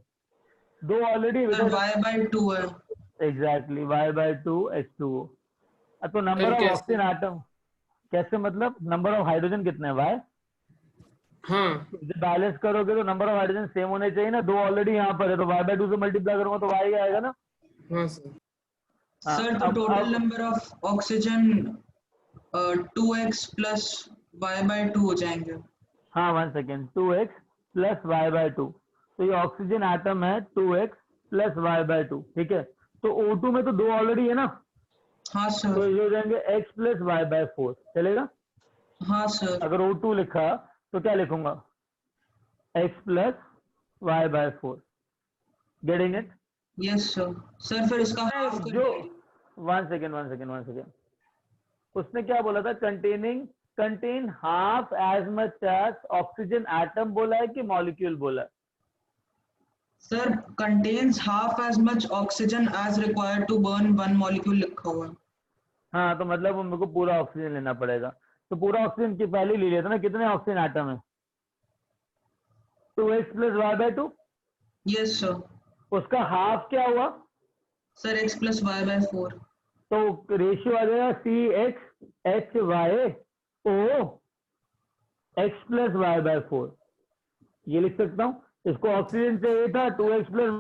2 ऑलरेडी। सर Y/2 है। Exactly, Y/2 H2O। तो नंबर सर ऑफ कैसे? ऑक्सीजन एटम कैसे? मतलब नंबर ऑफ हाइड्रोजन कितने हैं? Y। हाँ जब बैलेंस करोगे तो नंबर ऑफ हाइड्रोजन सेम होने चाहिए ना। 2 ऑलरेडी यहाँ पर है तो Y/2 से मल्टीप्लाई करूंगा तो Y आएगा ना। हाँ सर। हाँ, सर तो total number of oxygen 2x plus Y/2 हो जाएंगे। हाँ, 1 सेकेंड, 2x प्लस Y/2। तो ये ऑक्सीजन एटम है 2x प्लस Y/2, ठीक है। तो O2 में तो 2 ऑलरेडी है ना, हाँ तो सर। ये हो जाएंगे x प्लस Y/4, चलेगा। हाँ सर। अगर O2 लिखा तो क्या लिखूंगा? x plus Y/4। Getting it? Yes sir. Sir फिर इसका हाफ कर जो दीजिए। 1 सेकेंड, उसने क्या बोला था? Contain half as much as oxygen atom बोला है कि मॉलिक्यूल बोला है? Sir contains half as much oxygen as required to burn one molecule लिखा हुआ है। हाँ, तो मतलब वो मेरे को पूरा ऑक्सीजन लेना पड़ेगा। तो पूरा ऑक्सीजन की पहले ले लिया था ना। कितने ऑक्सीजन एटम है? 2x plus Y/2। Yes sir. उसका हाफ क्या हुआ? Sir x plus Y/4। तो रेशियो आ जाएगा CXHYO x प्लस Y/4। ये लिख सकता हूँ। इसको ऑक्सीजन चाहिए था 2x प्लस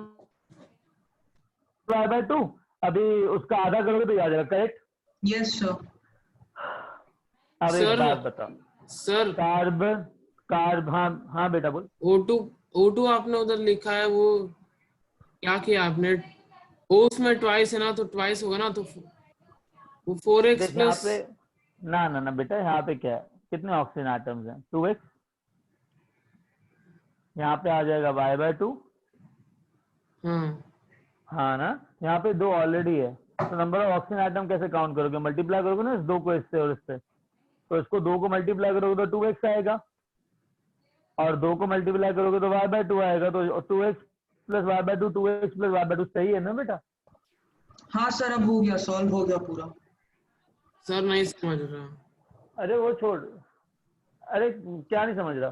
Y/2। अभी उसका आधा करोगे तो आ जाएगा, करेक्ट? Yes sir. अब एक सर बात बताओ, सर कार्बन, हाँ बेटा बोल। O2 आपने उधर लिखा है, वो क्या किया आपने? O उसमें ट्वाइस है ना, तो ट्वाइस होगा ना, तो वो 4x देख यहाँ प्लस। पे ना बेटा, यहाँ पे क्या है? कितने ऑक्सीजन एटम्स हैं? 2x। यहाँ पे आ जाएगा Y/2। हाँ ना, यहाँ पे 2 ऑलरेडी है तो नंबर ऑफ ऑक्सीजन एटम कैसे काउंट करोगे? मल्टीप्लाई करोगे ना इस 2 को इससे और इससे। तो इसको 2 को मल्टीप्लाई करोगे तो 2x आएगा और 2 को मल्टीप्लाई करोगे तो Y/2 आएगा। तो 2x plus Y/2, 2x plus Y/2 सही है ना बेटा? हाँ सर, अब हो गया, सॉल्व हो गया पूरा। सर नहीं समझ रहा। अरे वो छोड़, अरे क्या नहीं समझ रहा?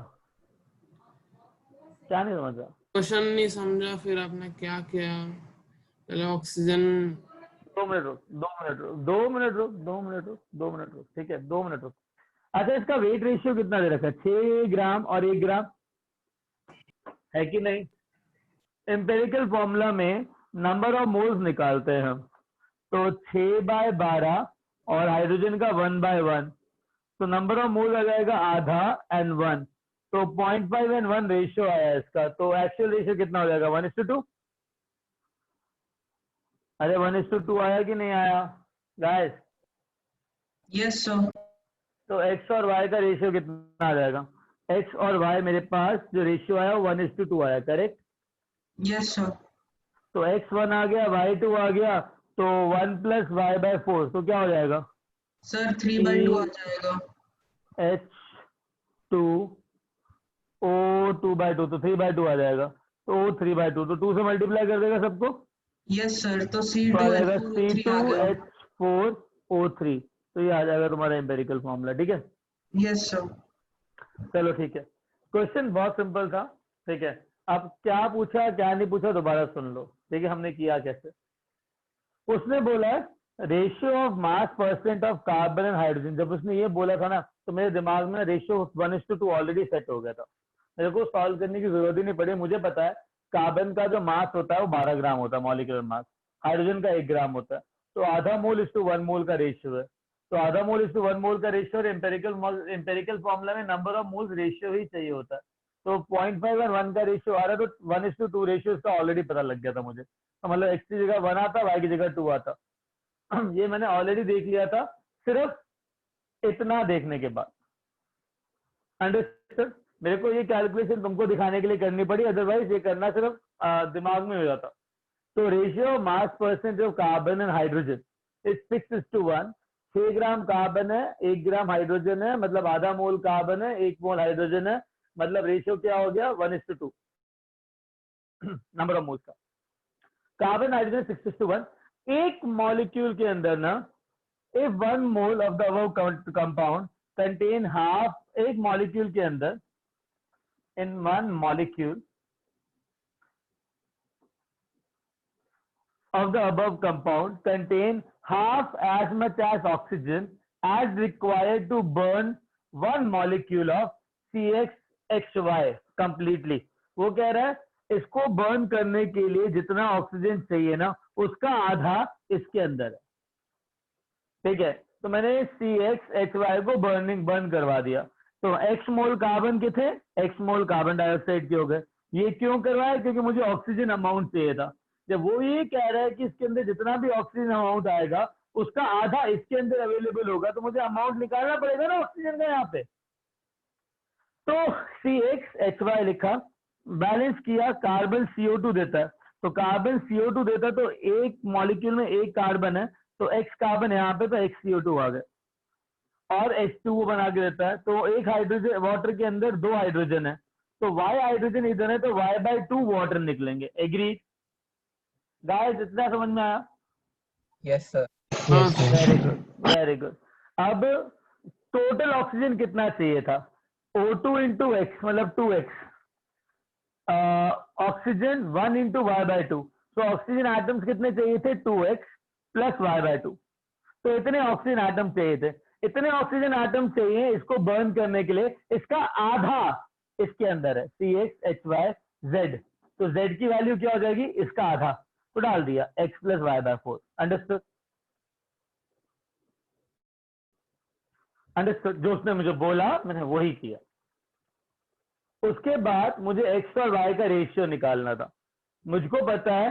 क्या नहीं समझ रहा? क्वेश्चन नहीं समझा, फिर आपने क्या किया? पहले ऑक्सीजन। 2 मिनट रुक, 2 मिनट रुक, 2 मिनट रुक, 2 मिनट रुक, 2 मिनट रुक, ठीक है, 2 मिनट रुक। अच्छा, इसका वेट रेशियो कितना दे रखा है? 6 ग्राम और 1 ग्राम, है कि नहीं? एम्पेरिकल फॉर्मूला में नंबर ऑफ मोल्स निकालते हैं हम, तो 6/12 और हाइड्रोजन का 1/1, तो नंबर ऑफ मोल आ जाएगा आधा एंड 1, तो 0.5 एंड 1 रेशियो आया इसका, तो एक्चुअल रेशियो कितना हो जाएगा? 1:2। अरे 1:2 आया कि नहीं आया गाइस? Yes, sir. तो x और y का रेशियो कितना आ जाएगा? x और y मेरे पास जो रेशियो आया 1:2 आया, करेक्ट? Yes, sir. तो x1 आ गया, y2 आ गया, तो 1 + y/4, तो क्या हो जाएगा? Sir, 3/2 आ जाएगा. h2 O2/2, तो 3/2 आ जाएगा, तो O3/2, तो 2 से मल्टीप्लाई कर देगा सबको, Yes, sir. तो तो आ C2 जाएगा H4O3 आ गया. C2H4O3, तो ये आ जाएगा तुम्हारा एम्पेरिकल फॉर्मूला, ठीक है? Yes, sir. चलो ठीक है, क्वेश्चन बहुत सिंपल था, ठीक है? अब क्या पूछा क्या नहीं पूछा दोबारा सुन लो, ठीक है? हमने किया कैसे, उसने बोला ratio of mass percent of carbon and hydrogen. जब उसने ये बोला था ना, तो मेरे दिमाग में रेशियो 1:2 ऑलरेडी सेट हो गया था, मेरे को सॉल्व करने की जरूरत ही नहीं पड़ी। मुझे पता है कार्बन का जो मास होता है वो 12 ग्राम होता है मॉलिक्यूलर मास, हाइड्रोजन का 1 ग्राम होता है, तो आधा मोल इस टू 1 मोल का रेशियो है, तो आधा मोल इस टू 1 मोल का रेशियो, और एम्पेरिकल फॉर्मूला में नंबर ऑफ मोल्स रेशियो ही चाहिए होता है, तो 0.5 और 1 का रेशियो आ रहा है, तो 1:2 रेशियो इसका ऑलरेडी पता लग गया था मुझे, तो मतलब x की जगह 1 आता, y की जगह 2 आता, ये मैंने ऑलरेडी देख लिया था सिर्फ इतना देखने के बाद। अंडरस्टूड? मेरे को ये कैलकुलेशन तुमको दिखाने के लिए करनी पड़ी, अदरवाइज ये करना सिर्फ दिमाग में हो जाता। तो ratio mass percent of carbon and hydrogen is 6:1। 6 gram carbon है, 1 ग्राम हाइड्रोजन है, मतलब आधा मोल कार्बन है, 1 मोल हाइड्रोजन है, मतलब रेशियो क्या हो गया? 1:2 नंबर ऑफ मोल्स का। Carbon hydrogen 6:1। एक मॉलिक्यूल के अंदर ना, if 1 mole of the above compound contain half, एक मॉलिक्यूल के अंदर, in 1 molecule of the above compound contain half as much as oxygen as required to burn 1 molecule of CXHY completely। वो कह रहा है इसको बर्न करने के लिए जितना ऑक्सीजन चाहिए ना, उसका आधा इसके अंदर है, ठीक है? तो मैंने CXHY को बर्न करवा दिया, तो x मोल कार्बन के थे, x मोल कार्बन डाइऑक्साइड के हो गए। ये क्यों करवाया? क्योंकि मुझे ऑक्सीजन अमाउंट चाहिए था। जब वो ये कह रहा है कि इसके अंदर जितना भी ऑक्सीजन अमाउंट आएगा उसका आधा इसके अंदर अवेलेबल होगा, तो मुझे अमाउंट निकालना पड़ेगा ना ऑक्सीजन का यहाँ पे, तो CXHY लिखा, बैलेंस किया, कार्बन CO2 देता है, तो कार्बन CO2 देता है, तो एक मॉलिक्यूल में एक कार्बन है, तो x कार्बन यहाँ पे, तो x CO2 आ गए, और H2O बना के देता है, तो एक हाइड्रोजन, वाटर के अंदर 2 हाइड्रोजन है, तो Y हाइड्रोजन इधर है, तो Y/2 वाटर निकलेंगे। Agreed guys? इतना समझ में आया? Yes, sir. Very good, very good. अब टोटल ऑक्सीजन कितना चाहिए था? O2 × x मतलब 2x, ऑक्सीजन 1 × y/2, तो ऑक्सीजन एटम्स कितने चाहिए थे? 2x + y/2, तो इतने ऑक्सीजन एटम चाहिए थे। इतने ऑक्सीजन एटम चाहिए इसको बर्न करने के लिए, इसका आधा इसके अंदर है, CXHYZ, तो Z की वैल्यू क्या हो जाएगी? इसका आधा, तो डाल दिया x + y/4। अंडरस्टूड? अंडरस्टूड? जो उसने मुझे बोला मैंने वही किया। उसके बाद मुझे x और y का रेशियो निकालना था। मुझको पता है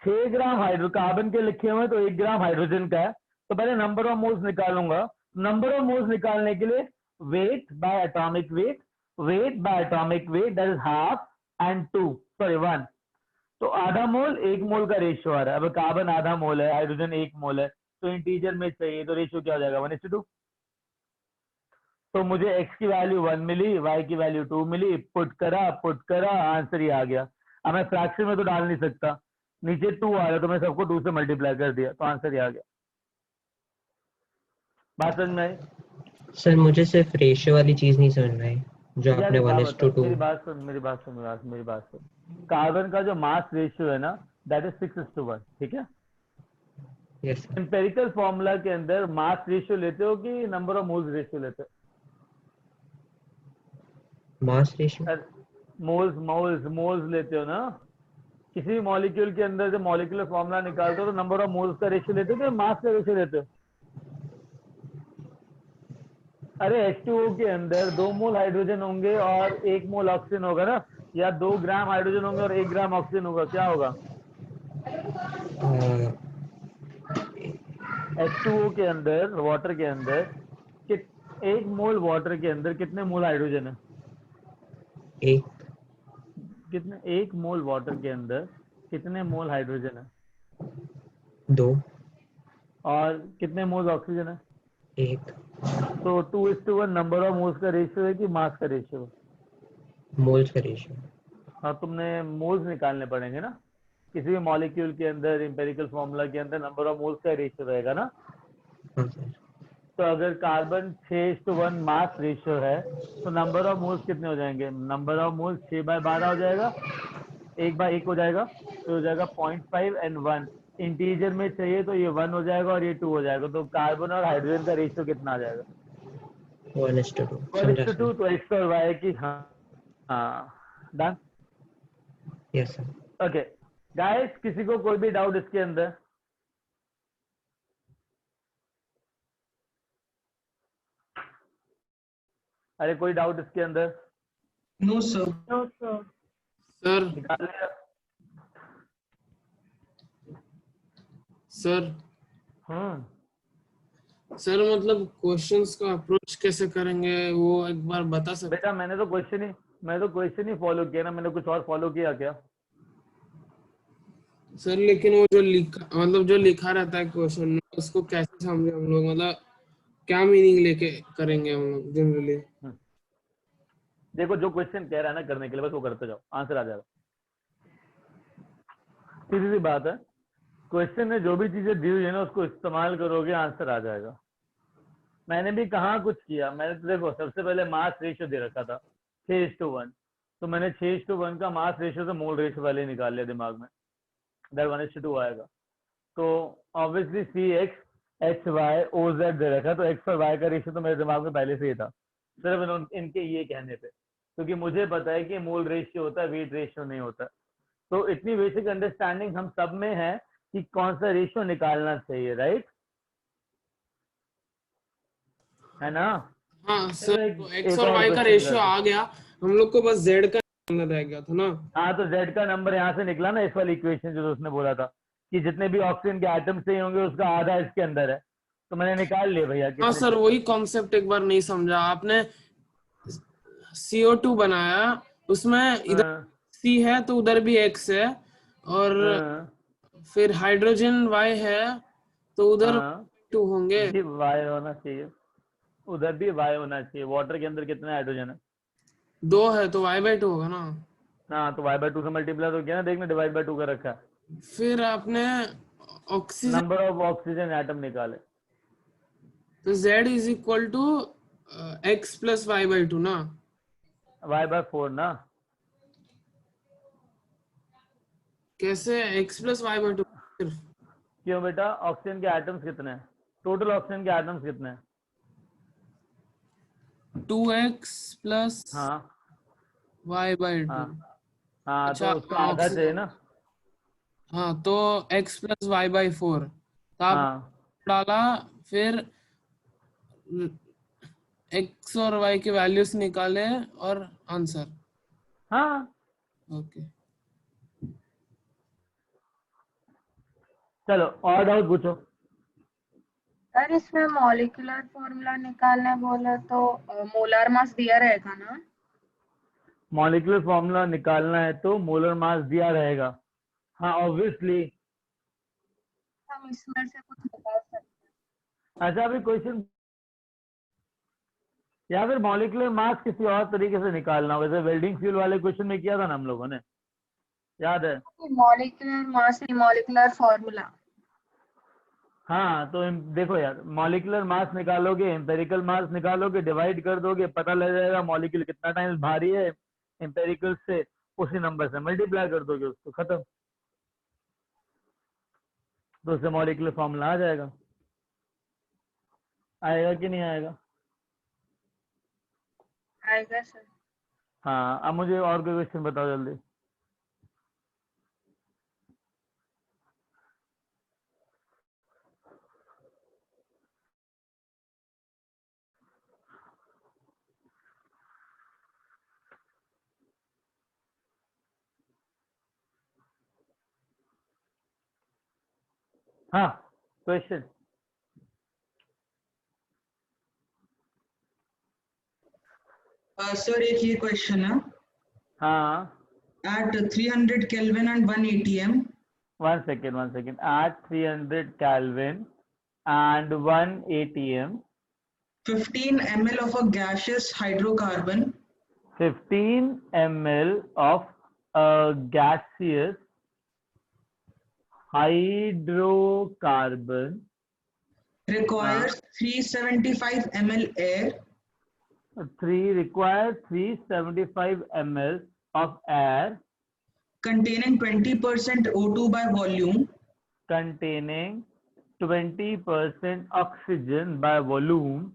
6 ग्राम हाइड्रोकार्बन के लिखे हुए हैं, तो 1 ग्राम हाइड्रोजन का है, तो पहले नंबर ऑफ मोल्स निकालूंगा। नंबर ऑफ मोल्स निकालने के लिए weight by atomic weight, weight by atomic weight, that is half and 1, तो आधा मोल 1 मोल का रेशियो आ रहा है। अब कार्बन आधा मोल है, हाइड्रोजन 1 मोल है, तो इंटीजर में चाहिए, तो रेशियो क्या हो जाएगा? 1:2। तो मुझे x की वैल्यू 1 मिली, y की वैल्यू 2 मिली, पुट करा, आंसर ही आ गया। अब मैं फ्रैक्शन में तो डाल नहीं सकता, नीचे 2 आ रहा, तो मैं सबको 2 से मल्टीप्लाई कर दिया, तो आंसर ही आ गया। बात समझ में आई? सर मुझे सिर्फ रेशियो वाली चीज नहीं समझ में आई जो यार आपने क्या 1:2। बताऊं? मेरी बात सुन। कार्बन का जो मास रेशियो है ना, दैट इज 6:1, ठीक है? Yes sir. एम्पेरिकल फॉर्मूला के अंदर मास रेशियो लेते हो कि नंबर ऑफ मोल्स रेशियो लेते हो? मास रेशियो मोल्स लेते हो ना, किसी भी मॉलिक्यूल के अंदर जब मॉलिक्यूलर फॉर्मूला निकालते हो तो नंबर ऑफ मोल्स का रेशियो लेते हो तो मास का रेशियो लेते हो? अरे H2O के अंदर 2 मोल हाइड्रोजन होंगे और 1 मोल ऑक्सीजन होगा ना, या 2 ग्राम हाइड्रोजन होंगे और 1 ग्राम ऑक्सीजन होगा, क्या होगा? H2O के अंदर, वाटर के अंदर 1 मोल वाटर के अंदर कितने मोल हाइड्रोजन है? एक कितने? 1 मोल वाटर के अंदर कितने मोल हाइड्रोजन है? 2 और कितने मोल ऑक्सीजन है? 1 तो 2:1 नंबर ऑफ मोल्स का रेशियो है कि मास का रेशियो है? मोल्स का रेशियो। हाँ, तुमने मोल्स निकालने पड़ेंगे ना, किसी भी मॉलिक्यूल के अंदर एम्पिरिकल फॉर्मूला के अंदर नंबर ऑफ मोल्स का रेशियो रहेगा ना। हाँ सर। तो अगर कार्बन 6:1 मास रेशियो है तो नंबर ऑफ मोल्स कितने हो जाएंगे? नंबर ऑफ मोल्स 6/12 हो जाएगा, 1/1 हो जाएगा, तो हो जाएगा 0.5 एंड 1। इंटीजर में चाहिए तो ये 1 हो जाएगा और ये 2 हो जाएगा, तो कार्बन और हाइड्रोजन का रेशियो कितना आ जाएगा? 1:2 समझा 1:2। सर। तो एक्स और वाई की, हाँ हाँ, done. Yes sir. Okay guys, किसी को कोई भी डाउट इसके अंदर? अरे कोई डाउट इसके अंदर? No sir. No, sir. Sir निकाल लिया? सर हम्म। सर मतलब क्वेश्चंस का अप्रोच कैसे करेंगे वो एक बार बता सकते? बेटा मैंने तो क्वेश्चन ही फॉलो किया ना, मैंने कुछ और फॉलो किया क्या? सर लेकिन वो जो लिखा रहता है क्वेश्चन में उसको कैसे समझे हम लोग, मतलब क्या मीनिंग लेके करेंगे हम लोग जनरली? देखो, जो क्वेश्चन कह रहा है ना करने के लिए, बस वो करते जाओ, आंसर आ जाएगा। सीधी सी बात है, क्वेश्चन में जो भी चीजें दी हुई है ना उसको इस्तेमाल करोगे, आंसर आ जाएगा। मैंने भी कहाँ कुछ किया, मैंने तो देखो सबसे पहले मास रेशियो दे रखा था 6:1, तो मैंने 6:1 का मास रेशियो से मोल रेशियो वाले निकाल लिया दिमाग में, दैट 1:2 आएगा। तो ऑब्वियसली CX HY OZ दे रखा, तो एक्स और वाई का रेशियो तो मेरे दिमाग में पहले से ही था, सिर्फ इनके ये कहने पे, क्योंकि मुझे पता है कि मोल रेशियो होता है, वेट रेशियो नहीं होता। तो इतनी बेसिक अंडरस्टैंडिंग हम सब में है कि कौन सा रेशियो निकालना चाहिए, राइट? है ना? हाँ चलो सर, तो एक्स एक और और वाई का क्वेश्चन रेशियो करते हैं। आ गया, हम लोग को बस जेड का निकालना रह गया था ना। हाँ, तो Z का नंबर यहाँ से निकला ना, इस वाली इक्वेशन जो उसने बोला था कि जितने भी ऑक्सीजन के आइटम चाहिए होंगे उसका आधा इसके अंदर है, तो मैंने निकाल लिया भैया हाँ कितने सर, चाहिए। वही कॉन्सेप्ट एक बार नहीं समझा आपने। CO2 बनाया, उसमें इधर हाँ, C है तो उधर भी X है, और हाँ, फिर हाइड्रोजन Y है तो उधर हाँ, 2 होंगे। भी Y होना चाहिए, उधर भी Y होना चाहिए। वाटर के अंदर कितने हाइड्रोजन है? 2 है तो Y/2 होगा ना। हाँ, तो Y/2 से मल्टीप्लाई तो किया ना, देखना डिवाइड बाय 2 का रखा है। फिर आपने oxygen, number of oxygen atom निकाले। तो Z is equal to X plus Y/2 ना। Y/4 ना? कैसे X प्लस Y/2? सिर्फ क्यों बेटा, ऑक्सीजन के आइटम्स कितने हैं? टोटल ऑक्सीजन के आइटम्स कितने हैं? 2X प्लस हाँ Y/2। हाँ हाँ, अच्छा तो उसका आधा चाहिए ना। हाँ, तो X प्लस Y/4, तो आप हाँ डाला, फिर X और Y के वैल्यूज निकाले और आंसर। हाँ, ओके। चलो और डाउट पूछो। सर इसमें मॉलिक्यूलर फॉर्मूला निकालने बोले तो मोलर मास दिया रहेगा ना? मॉलिक्यूलर फॉर्मूला निकालना है तो मोलर मास दिया रहेगा, हाँ ऑब्वियसली। हम इसमें से कुछ निकाल सकते हैं? अच्छा, अभी क्वेश्चन, या फिर मॉलिक्यूलर मास किसी और तरीके से निकालना हो, जैसे वेल्डिंग फ्यूल वाले क्वेश्चन में किया था ना हम लोगों ने, याद है? मॉलिक्यूलर मास नहीं, मॉलिक्यूलर फॉर्मूला। हाँ, तो देखो यार, मॉलिक्यूलर मास निकालोगे, एम्पेरिकल मास निकालोगे, डिवाइड कर दोगे, पता लग जाएगा मॉलिक्यूल कितना टाइम भारी है, एम्पेरिकल से उसी नंबर से मल्टीप्लाई कर दोगे उसको, खत्म। तो उससे मॉलिक्यूलर फॉर्मूला आ जाएगा। आएगा कि नहीं आएगा? आएगा सर। हाँ, अब मुझे और कोई क्वेश्चन बताओ जल्दी। हाँ, क्वेश्चन। सर एक ये क्वेश्चन है, हाँ, at 300 Kelvin and 1 atm, 1 second. At 300 Kelvin and 1 atm, 15 ml of a gaseous hydrocarbon 15 ml of a gaseous hydrocarbon requires 375 ml air requires 375 ml of air containing 20% O2 by volume containing 20% oxygen by volume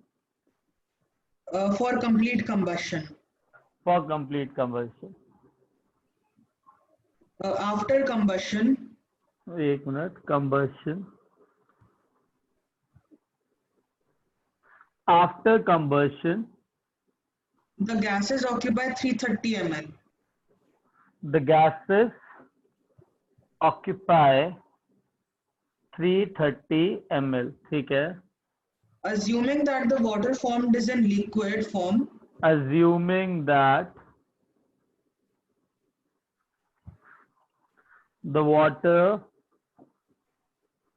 for complete combustion. for complete combustion. After combustion, एक minute, combustion. After combustion, the gases occupy 330 ml. the gases occupy 330 ml. ठीक है. Assuming that the water formed is in liquid form, Assuming that the water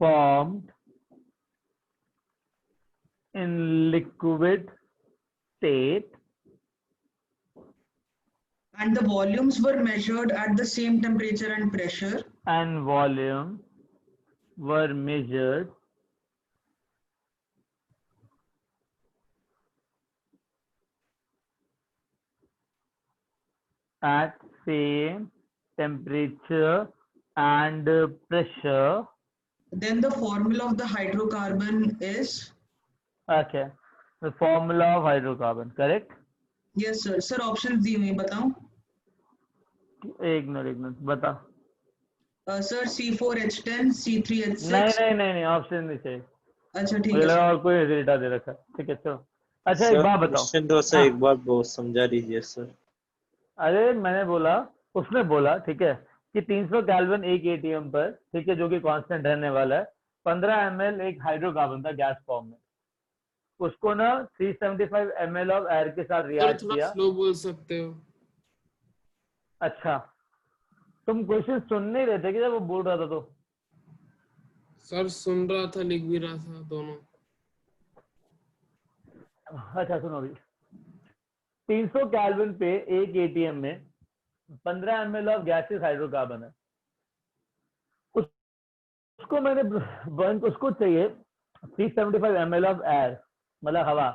formed in liquid state and the volumes were measured at the same temperature and pressure, and volume were measured at same temperature and pressure. then the formula of the hydrocarbon is, Okay, the formula of hydrocarbon, correct? yes sir. Sir options दी हुई बताऊं? एक मिनट बता. Sir C4H10, C3H6. नहीं, ऑप्शन नहीं चाहिए. अच्छा ठीक मुझे है लगा sir. और कोई डेटा दे रखा है. ठीक है, चलो. अच्छा, एक बात बताओ. क्वेश्चन तो सर हाँ. एक बार बहुत समझा दीजिए सर। अरे मैंने बोला, उसने बोला, ठीक है, कि 300 केल्विन एक एटीएम पर, ठीक है, जो कि कांस्टेंट रहने वाला है, 15 ml एक हाइड्रोकार्बन था गैस फॉर्म में, उसको ना 375 ml ऑफ एयर के साथ सर रिएक्ट थोड़ा किया. स्लो बोल सकते हो। अच्छा, तुम क्वेश्चन सुन नहीं रहे थे कि जब वो बोल रहा था तो? सर सुन रहा था, लिख भी रहा था, दोनों। अच्छा सुनो अभी. 300 केल्विन पे एक एटीएम में 15 ml ऑफ गैसेस हाइड्रोकार्बन है. उसको मैंने उसको चाहिए 375 ml ऑफ एयर, मतलब हवा,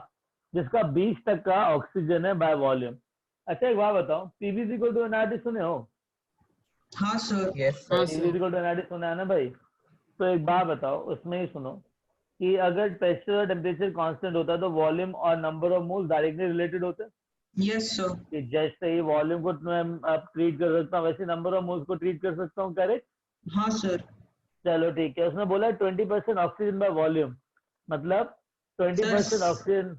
जिसका 20% ऑक्सीजन है बाय वॉल्यूम. अच्छा एक बात बताओ, पीवी इक्वल टू एनआरटी सुने हो? हाँ सर। Yes, हाँ sir. PV sir. Equal to NRT सुना है ना भाई? तो एक बात बताओ, उसमें ही सुनो कि अगर प्रेशर और टेम्परेचर कांस्टेंट होता है तो वॉल्यूम और number of moles directly related होते हैं. Yes sir. कि जैसे ही वॉल्यूम को मैं अब ट्रीट कर सकता हूँ, वैसे नंबर ऑफ मोल्स को ट्रीट कर सकता हूँ, करेक्ट? हाँ सर। चलो ठीक है. उसने बोला 20% ऑक्सीजन बाय वॉल्यूम, मतलब 20% ऑक्सीजन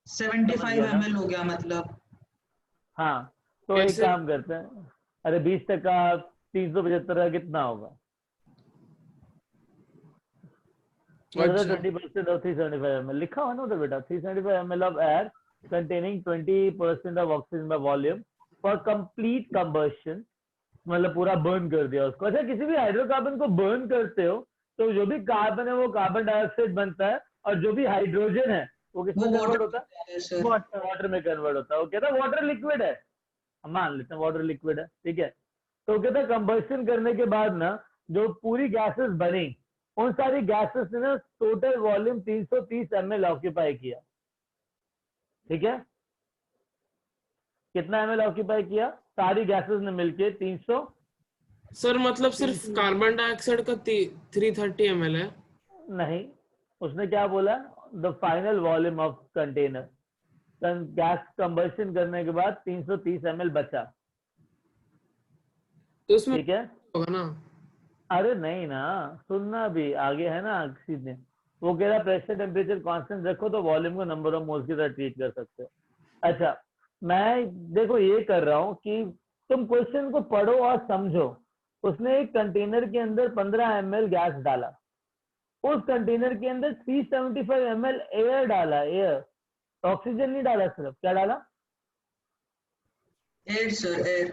75 ml हो गया मतलब। हाँ, तो एक कैसे? काम करते हैं. अरे 20% 375 का कितना होगा? अच्छा। 20% of 375 ml लिखा हुआ ना उधर बेटा. 375 ml of air containing 20% of oxygen by volume for complete combustion, मतलब पूरा बर्न कर दिया उसको. अच्छा, किसी भी हाइड्रोकार्बन को बर्न करते हो तो जो भी कार्बन है वो कार्बन डाइऑक्साइड बनता है, और जो भी हाइड्रोजन है वो किसमें वो कन्वर्ट होता है? है सर। वाटर में कन्वर्ट होता है. वो कहता है वाटर लिक्विड है, हम मान लेते हैं वाटर लिक्विड है, ठीक है. तो कहता है कंबस्शन करने के बाद ना जो पूरी गैसेस बनी, उन सारी गैसेस ने ना टोटल वॉल्यूम 330 ml ऑक्यूपाई किया. ठीक है, कितना ml ऑक्यूपाई किया? सारी गैसेस ने मिलके 300. सर मतलब सिर्फ कार्बन डाइऑक्साइड का 330 ml है? नहीं, उसने क्या बोला? The final volume of container. Gas combustion करने के बाद 330 ml बचा, तो उसमें ठीक है। होगा ना। अरे नहीं ना, सुनना भी आगे है ना सीधे। वो कह रहा प्रेशर टेम्परेचर कांस्टेंट रखो तो वॉल्यूम को नंबर ऑफ मोल्स की तरह ट्रीट कर सकते हो। अच्छा, मैं देखो ये कर रहा हूँ कि तुम क्वेश्चन को पढ़ो और समझो। उसने एक कंटेनर के अंदर 15 ml गैस डाला, उस कंटेनर के अंदर 375 ml एयर डाला, एयर, ऑक्सीजन नहीं डाला, सिर्फ क्या डाला, एयर सर, एयर।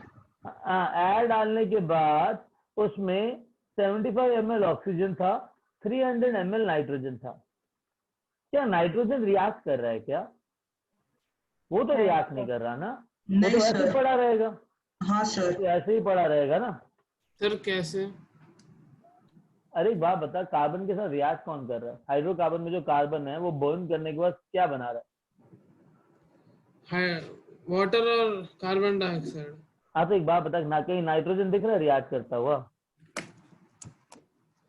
एयर डालने के बाद उसमें 75 ml ऑक्सीजन था, 300 ml नाइट्रोजन था। क्या नाइट्रोजन रिएक्ट कर रहा है क्या? वो तो रिएक्ट नहीं कर रहा ना, वो नहीं तो ऐसे ही सर। पड़ा रहेगा, हाँ सर। तो ऐसे ही पड़ा रहेगा ना। सर कैसे? अरे एक बात बता, कार्बन के साथ रिएक्ट कौन कर रहा है? हाइड्रोकार्बन में जो कार्बन है वो बर्न करने के बाद क्या बना रहा है? है वाटर और कार्बन डाइऑक्साइड। हाँ तो एक बात बता, ना कहीं नाइट्रोजन दिख रहा है रिएक्ट करता हुआ?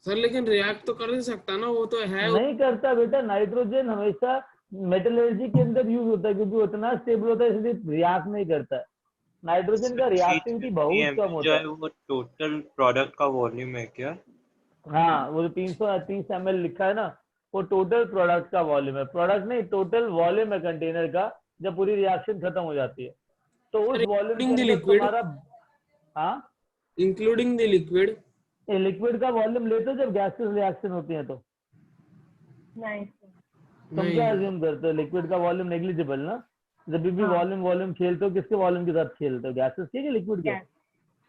सर लेकिन रिएक्ट तो कर नहीं सकता ना, वो तो है। नहीं करता बेटा, नाइट्रोजन हमेशा मेटलर्जी के अंदर यूज होता है क्योंकि वो इतना स्टेबल होता है, इसलिए रिएक्ट नहीं करता है। नाइट्रोजन का रिएक्टिविटी बहुत कम जो होता है है। वो टोटल प्रोडक्ट का वॉल्यूम है क्या? हाँ, वो जो 330 ml लिखा है ना, वो टोटल प्रोडक्ट का वॉल्यूम है, प्रोडक्ट नहीं, टोटल वॉल्यूम है कंटेनर का जब पूरी रिएक्शन खत्म हो जाती है। तो उस वॉल्यूम के इंक्लूडिंग द अंदर लिक्विड, तुम्हारा, हाँ, इंक्लूडिंग द लिक्विड। लिक्विड का वॉल्यूम लेते हो जब गैसेस रिएक्शन होती है तो नहीं तुम क्या अज्यूम करते हो? लिक्विड का वॉल्यूम नेग्लिजिबल ना। जब भी हाँ। वॉल्यूम वॉल्यूम खेलते हो किसके वॉल्यूम के साथ खेलते हो? गैसेस के लिक्विड के?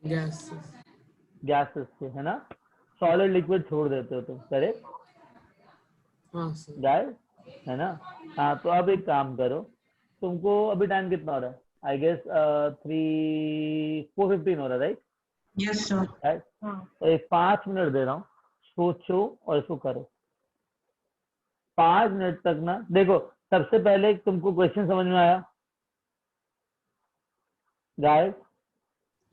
गैस। गैसेस के, है ना। सॉलिड लिक्विड छोड़ देते हो तुम, करेक्ट हाँ सर। गाइस, है ना। हाँ तो अब एक काम करो, तुमको अभी टाइम कितना हो रहा है? आई गेस 4:15 हो रहा है, राइट? Yes sir. राइट, हाँ। तो एक 5 मिनट दे रहा हूँ, सोचो और इसको करो 5 मिनट तक ना। देखो सबसे पहले तुमको क्वेश्चन समझ में आया गाइस?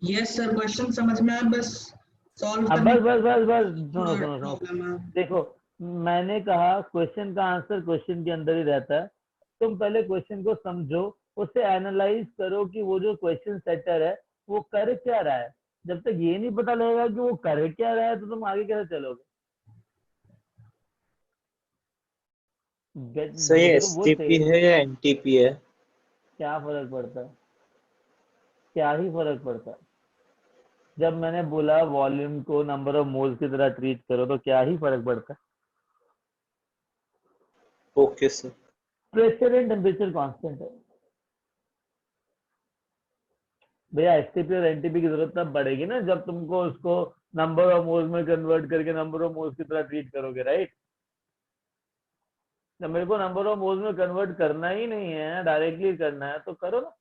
यस सर, क्वेश्चन समझ में आया, बस सॉल्व अब करने बस सुनो सुनो सुनो, प्रॉब्लम है। देखो मैंने कहा क्वेश्चन का आंसर क्वेश्चन के अंदर ही रहता है। तुम पहले क्वेश्चन को समझो, उसे एनालाइज करो कि वो जो क्वेश्चन सेटर है वो कर क्या रहा है। जब तक ये नहीं पता लगेगा कि वो कर क्या रहा है तो तुम आगे कैसे चलोगे? सही देखो वो एसटीपी है या एनटीपी है? क्या फर्क पड़ता है? क्या ही फर्क पड़ता है? जब मैंने बोला वॉल्यूम को नंबर ऑफ मोल्स की तरह ट्रीट करो तो क्या ही फर्क पड़ता है? Okay sir. Pressure and temperature constant है भैया। एसटीपी और एनटीपी की जरूरत तब पड़ेगी ना जब तुमको उसको नंबर ऑफ मोल्स में कन्वर्ट करके नंबर ऑफ मोल्स की तरह ट्रीट करोगे, राइट। जब मेरे को नंबर ऑफ मोल्स में कन्वर्ट करना ही नहीं है, डायरेक्टली करना है तो करो ना।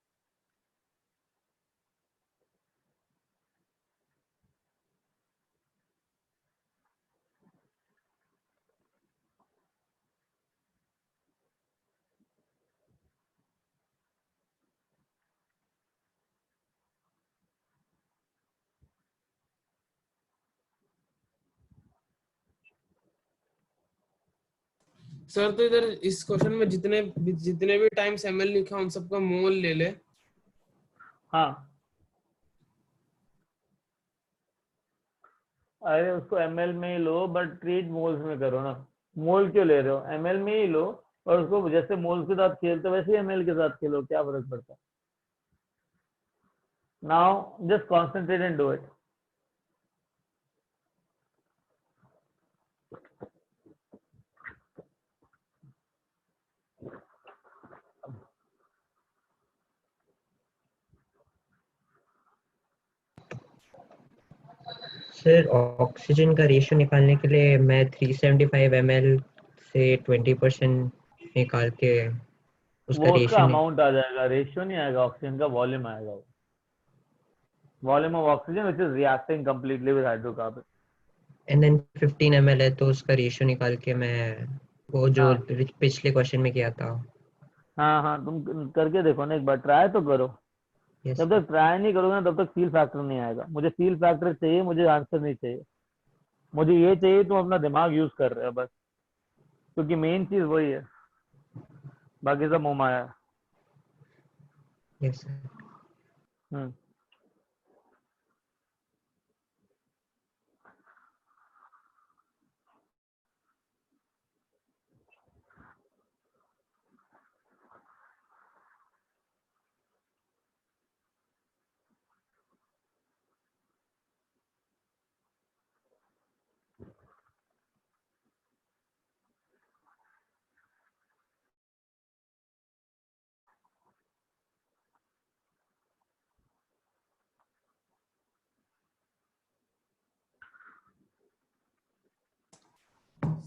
सर तो इधर इस क्वेश्चन में जितने जितने भी टाइम्स ml लिखा उन सबका मोल ले ले। हाँ, अरे उसको एमएल में ही लो, बट ट्रीट मोल्स में करो ना। मोल क्यों ले रहे हो? एमएल में ही लो और उसको जैसे मोल्स के साथ खेलते हो वैसे ही एमएल के साथ खेलो, क्या फर्क पड़ता है? Now just concentrate and do it. Sir oxygen का रेशियो निकालने के लिए मैं 375 ml से 20% निकाल के उसका वो उसका रेशियो अमाउंट आ जाएगा, रेशियो नहीं आएगा, ऑक्सीजन का वॉल्यूम आएगा। Volume of oxygen which is reacting completely with hydrocarbon. And then 15 ml है तो उसका रेशियो निकाल के मैं वो जो हाँ पिछले क्वेश्चन में किया था। हाँ हाँ, तुम करके देखो ना, एक बार ट्राई तो करो। यस जब तक ट्राई नहीं करोगे ना तब तक फील फैक्टर नहीं आएगा। मुझे फील फैक्टर चाहिए, मुझे आंसर नहीं चाहिए। मुझे ये चाहिए तुम अपना दिमाग यूज कर रहे हो बस, क्योंकि मेन चीज वही है, बाकी सब मुंह माया है। Yes, sir. हम्म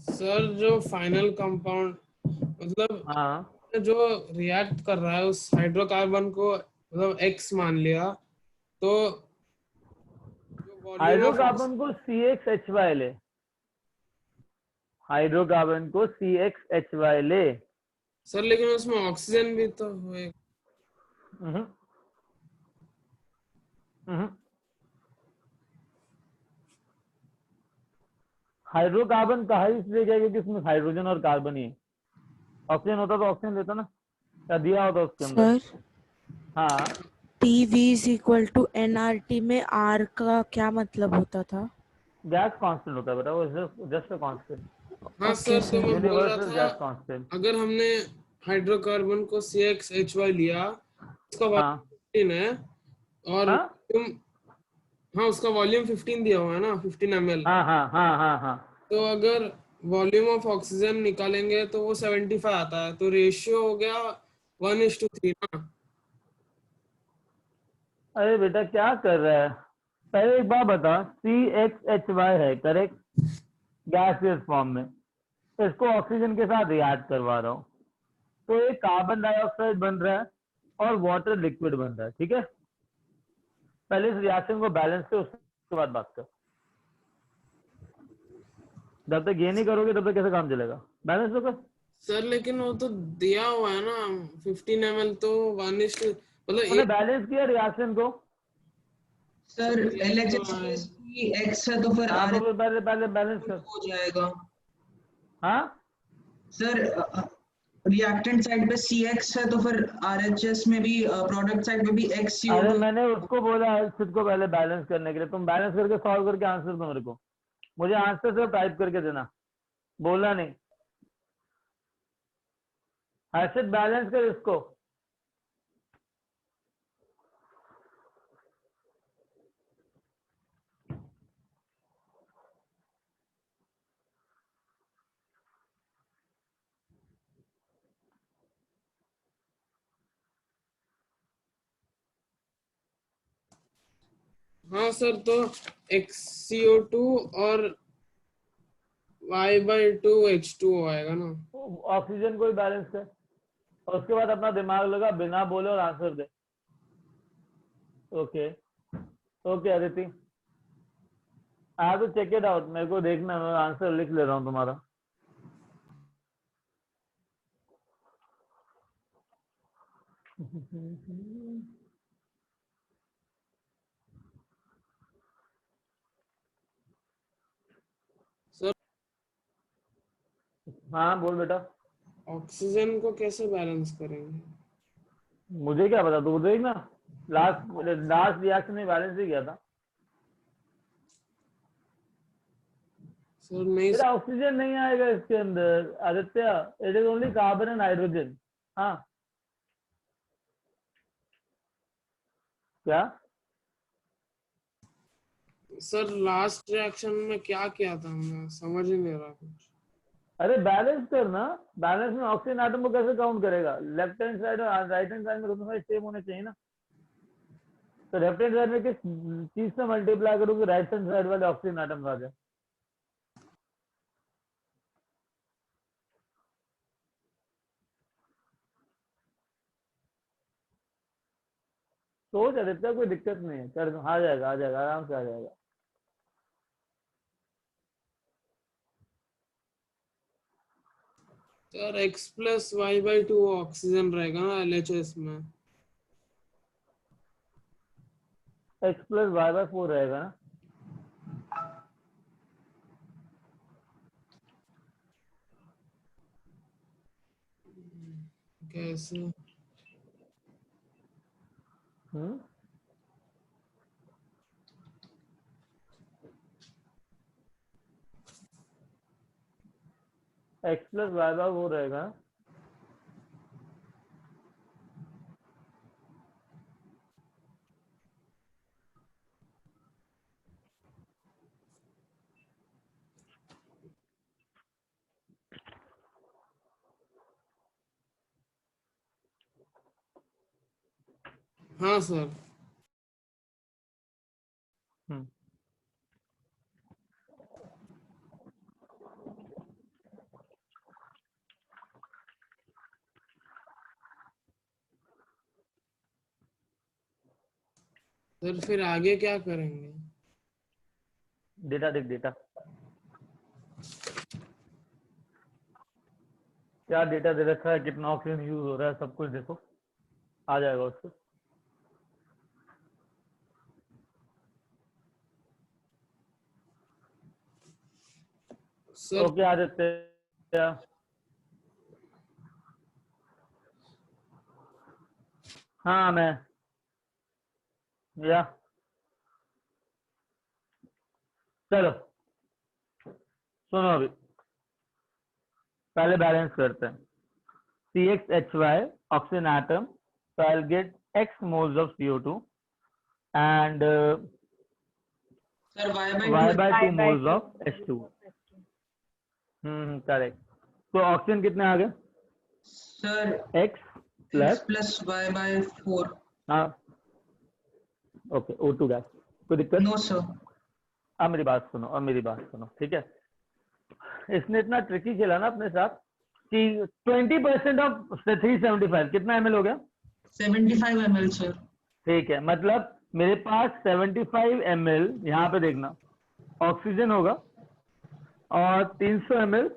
सर जो फाइनल कंपाउंड मतलब हाँ जो रिएक्ट कर रहा है उस हाइड्रोकार्बन को मतलब एक्स मान लिया, तो जो वॉल्यूम ऑफ हाइड्रोकार्बन को CXHY ले, हाइड्रोकार्बन को CXHY ले। सर लेकिन उसमें ऑक्सीजन भी तो है। हम्म हम्म हाइड्रोकार्बन कहा इसलिए गया क्योंकि इसमें हाइड्रोजन और कार्बन ही है। ऑक्सीजन होता तो ऑक्सीजन देता ना, क्या दिया होता उसके अंदर। सर हाँ PV is equal to NRT में R का क्या मतलब होता था? गैस कांस्टेंट होता है बेटा, वो जस्ट अ कांस्टेंट, हाँ ओके सर, तो सर। मैं बोल रहा यूनिवर्सल था गैस कांस्टेंट। अगर हमने हाइड्रोकार्बन को CXHY लिया, उसका वॉल्यूम हाँ 15 है और हाँ हाँ उसका वॉल्यूम 15 दिया हुआ है ना, 15 ml। हाँ हाँ हाँ हाँ हाँ। तो अगर वॉल्यूम ऑफ ऑक्सीजन निकालेंगे तो वो 75 आता है, तो रेशियो हो गया 1:3 ना। अरे बेटा क्या कर रहा है, पहले एक बात बता, CXHY है करेक्ट, गैसियस फॉर्म में, इसको ऑक्सीजन के साथ रिएक्ट करवा रहा हूँ, तो एक कार्बन डाइऑक्साइड बन रहा है और वाटर लिक्विड बन रहा है, ठीक है। पहले इस रिएक्शन को बैलेंस से, उसके बाद बात कर। जब तक ये नहीं करोगे तब तक कैसे काम चलेगा, बैलेंस तो कर। सर लेकिन वो तो दिया हुआ है ना 15 ml, तो 1:, मतलब उन्हें एक बैलेंस किया रिएक्शन को। सर LHS हाँ, में इसकी X है तो फिर हाँ तो RH फिर पहले पहले बैलेंस कर। हो जाएगा। हाँ सर रिएक्टेंट साइड पे CX है तो फिर RHS में भी प्रोडक्ट साइड पे भी अरे XCO2। मैंने उसको बोला है खुद को पहले बैलेंस करने के लिए, तुम बैलेंस करके सॉल्व करके आंसर दो मेरे को, मुझे आंसर सिर्फ टाइप करके देना, बोलना नहीं। हर्षित बैलेंस कर इसको। हाँ सर, तो XCO2 और Y/2H2O आएगा ना। ऑक्सीजन को ही बैलेंस कर और उसके बाद अपना दिमाग लगा, बिना बोले और आंसर दे। Okay okay Aditi, I have to check it out, मेरे को देखना, मैं आंसर लिख ले रहा हूँ तुम्हारा। सर हाँ बोल बेटा। ऑक्सीजन को कैसे बैलेंस करेंगे? मुझे क्या पता, तू देख ना, लास्ट लास्ट रिएक्शन में बैलेंस ही किया था। सर नहीं तेरा ऑक्सीजन नहीं आएगा इसके अंदर Aditya, it is only carbon and hydrogen. हाँ क्या, सर लास्ट रिएक्शन में क्या किया था, मैं समझ ही नहीं रहा कुछ। अरे बैलेंस करना, बैलेंस में ऑक्सीजन आटम को कैसे काउंट करेगा, लेफ्ट हैंड साइड और राइट हैंड साइड में दोनों साइड सेम होने चाहिए ना। तो लेफ्ट हैंड साइड में किस चीज से मल्टीप्लाई करूंगी, राइट हैंड साइड वाले ऑक्सीजन आटम आ जाए। सोच आदित्य, कोई दिक्कत नहीं है, कर, आ जाएगा आ जाएगा, आराम से आ जाएगा। सर X+Y/2 ऑक्सीजन रहेगा ना LHS में। X+Y/4 रहेगा ना। कैसे? एक्स प्लस वाई बार वो रहेगा हाँ सर। सर फिर आगे क्या करेंगे? डेटा देख, डेटा क्या डेटा दे रखा है, कितना ऑक्सीजन यूज हो रहा है, सब कुछ देखो, आ जाएगा उससे। सर ओके आदित्य, हाँ मैं या चलो सुनो, अभी पहले बैलेंस करते हैं। CXHY oxygen atom, so I'll get X moles of CO2 and Sir, Y by Y 2. by 2 Y by moles 2 of H2। Correct. तो ऑक्सीजन कितने आ गए? Sir, X X plus plus Y by 4. हाँ ओके, O2 गैस, कोई दिक्कत? No, sir. अब मेरी बात सुनो, अब मेरी बात सुनो, ठीक है। इसने इतना ट्रिकी खेला ना अपने साथ कि 20% ऑफ 375 कितना ml हो गया? 75 ml, sir. ठीक है, मतलब मेरे पास 75 ml, यहाँ पे देखना, ऑक्सीजन होगा और 300 ml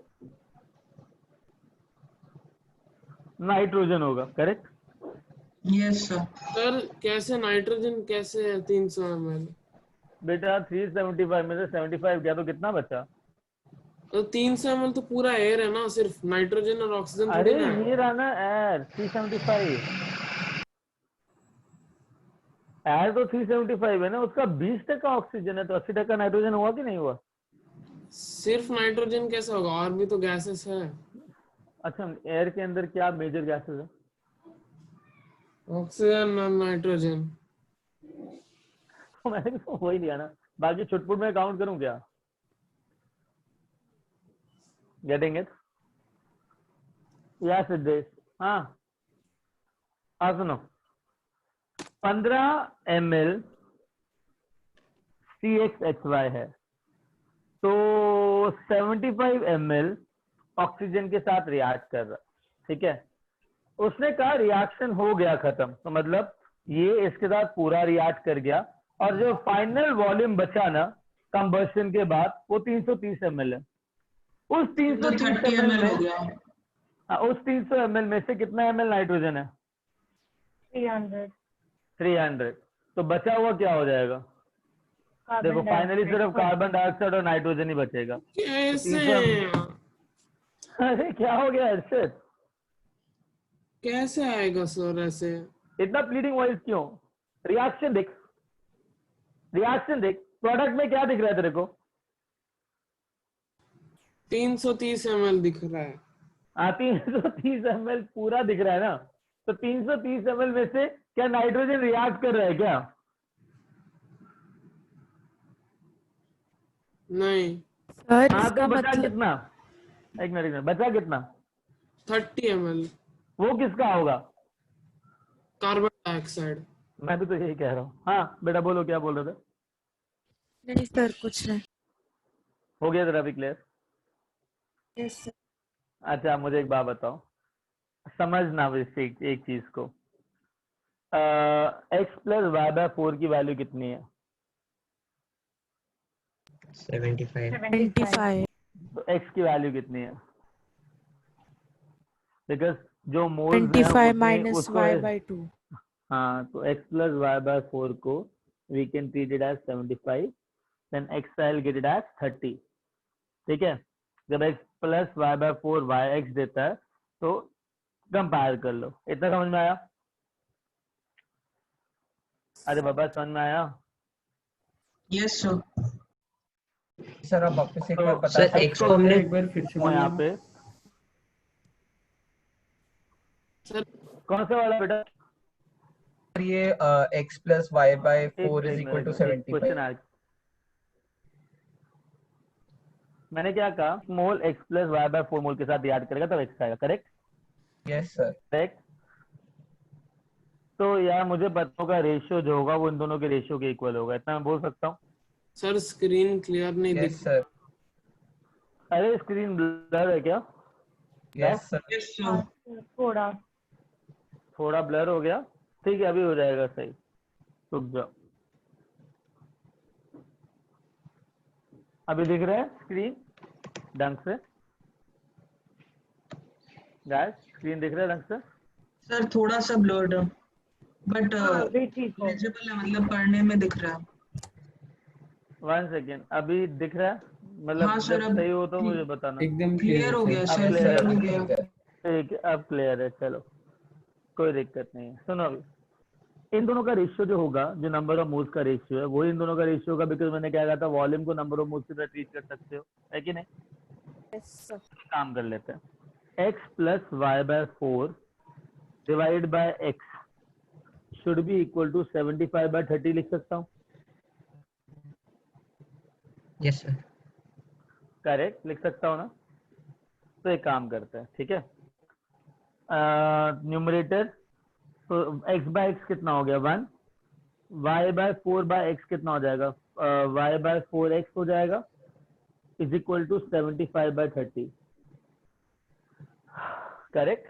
नाइट्रोजन होगा, करेक्ट? Yes, sir. सर कैसे नाइट्रोजन कैसे है 300 ml? बेटा 375 में से 75 गया तो कितना बचा? तो 300 ml तो पूरा एयर है ना, सिर्फ नाइट्रोजन और ऑक्सीजन अरे थोड़ी ना है। ये रहा ना एयर, 375 एयर तो 375 है ना, उसका 20% ऑक्सीजन है तो 80% नाइट्रोजन हुआ कि नहीं हुआ? सिर्फ नाइट्रोजन कैसे होगा, और भी तो गैसेस है। अच्छा, एयर के अंदर क्या मेजर गैसेस है? ऑक्सीजन और नाइट्रोजन। तो मैंने भी तो वही लिया ना, बाकी छुटपुट में काउंट करूं क्या? Getting it? या सिद्धेश, हाँ हाँ सुनो, 15 ml CXHY है तो 75 ml ऑक्सीजन के साथ रिएक्ट कर रहा, ठीक है। उसने कहा रिएक्शन हो गया खत्म, तो मतलब ये इसके साथ पूरा रिएक्ट कर गया और जो फाइनल वॉल्यूम बचा ना कंबशन के बाद वो 330 ml है। उस तो 330 30 ml ml हो में गया. उस 300 ml में से कितना ml नाइट्रोजन है? 300। तो बचा हुआ क्या हो जाएगा? देखो फाइनली सिर्फ कार्बन डाइऑक्साइड और नाइट्रोजन ही बचेगा। कैसे? 300 अरे क्या हो गया अर्षद, कैसे आएगा सर ऐसे? इतना प्लीडिंग वॉइस क्यों? रिएक्शन देख, रिएक्शन देख, प्रोडक्ट में क्या दिख रहा है तेरे को? 330 ml दिख रहा है। 330 ml पूरा दिख रहा है ना, तो 330 ml में से क्या नाइट्रोजन रिएक्ट कर रहा है क्या? नहीं। सर हाँ इसका तो बचा मतलब कितना? एक मिनट, बचा कितना? 30 ml वो किसका होगा? Carbon dioxide. मैं भी तो यही कह रहा हूँ। हाँ बेटा बोलो, क्या बोल रहे थे? नहीं सर कुछ नहीं। हो गया तेरा भी क्लियर? Yes sir. अच्छा मुझे एक बात बताओ, समझना इस एक चीज को, x प्लस वाई बाय 4 की वैल्यू कितनी है? 75। 75। तो x की वैल्यू कितनी है? बिकॉज जो मोल्स हैं 25 उसमें माइनस उसको y by 2। हाँ तो x प्लस वाई बाय 4 को we can treat it as 75, then x I will get it as 30, ठीक है। जब x plus Y by 4 Y X देता है तो कंपेयर कर लो। इतना समझ में आया? अरे बाबा समझ में आया? Yes sir. सर आप वापस एक बार बता सर सकते x को हमने एक बार फिर से हैं यहाँ बोलिए। पे सर कौन सा वाला बेटा? हैं? ये x plus Y by four is equal to एक 75। क्वेश्चन आया। मैंने क्या कहा? Mole x plus Y by 4 mole के साथ याद करेगा तब x आएगा, करेक्ट? Yes sir. करेक्ट। तो यार मुझे पता होगा रेशियो जो होगा वो इन दोनों के रेशियो के इक्वल होगा, इतना मैं बोल सकता हूँ। सर स्क्रीन क्लियर नहीं दिख। Yes sir. अरे स्क्रीन ब्लर है क्या? Yes sir. यस हाँ, सर। थोड़ा थोड़ा ब्लर हो गया, ठीक है अभी हो जाएगा सही, रुक जाओ। अभी दिख रहा है स्क्रीन ढंग से? गाइस स्क्रीन दिख रहा है ढंग से? सर थोड़ा सा ब्लर्ड है बट हाँ, अभी ठीक हो। लेजिबल है, मतलब पढ़ने में दिख रहा है। 1 सेकेंड, अभी दिख रहा है? मतलब हाँ सर, जब अब सही हो तो मुझे बताना। एकदम क्लियर हो गया अब सर, क्लियर क्लियर है, हो गया। ठीक है अब क्लियर है, चलो कोई दिक्कत नहीं है। सुनो अभी इन दोनों का रेशियो जो होगा, जो नंबर ऑफ मोल्स का रेशियो है वो इन दोनों का रेशियो होगा, बिकॉज मैंने क्या कहा था वॉल्यूम को नंबर ऑफ मोल्स की तरह ट्रीट कर सकते हो, है कि नहीं? काम कर लेते हैं। x plus Y by 4 divide by x should be equal to 75 by 30 लिख सकता हूँ, यस सर। करेक्ट? लिख सकता हूँ ना? तो एक काम करते हैं, ठीक है। न्यूमरेटर तो x बाय x कितना हो गया 1, y बाय 4 बाय x कितना हो जाएगा? y बाय 4x हो जाएगा is equal to 75 by 30, correct?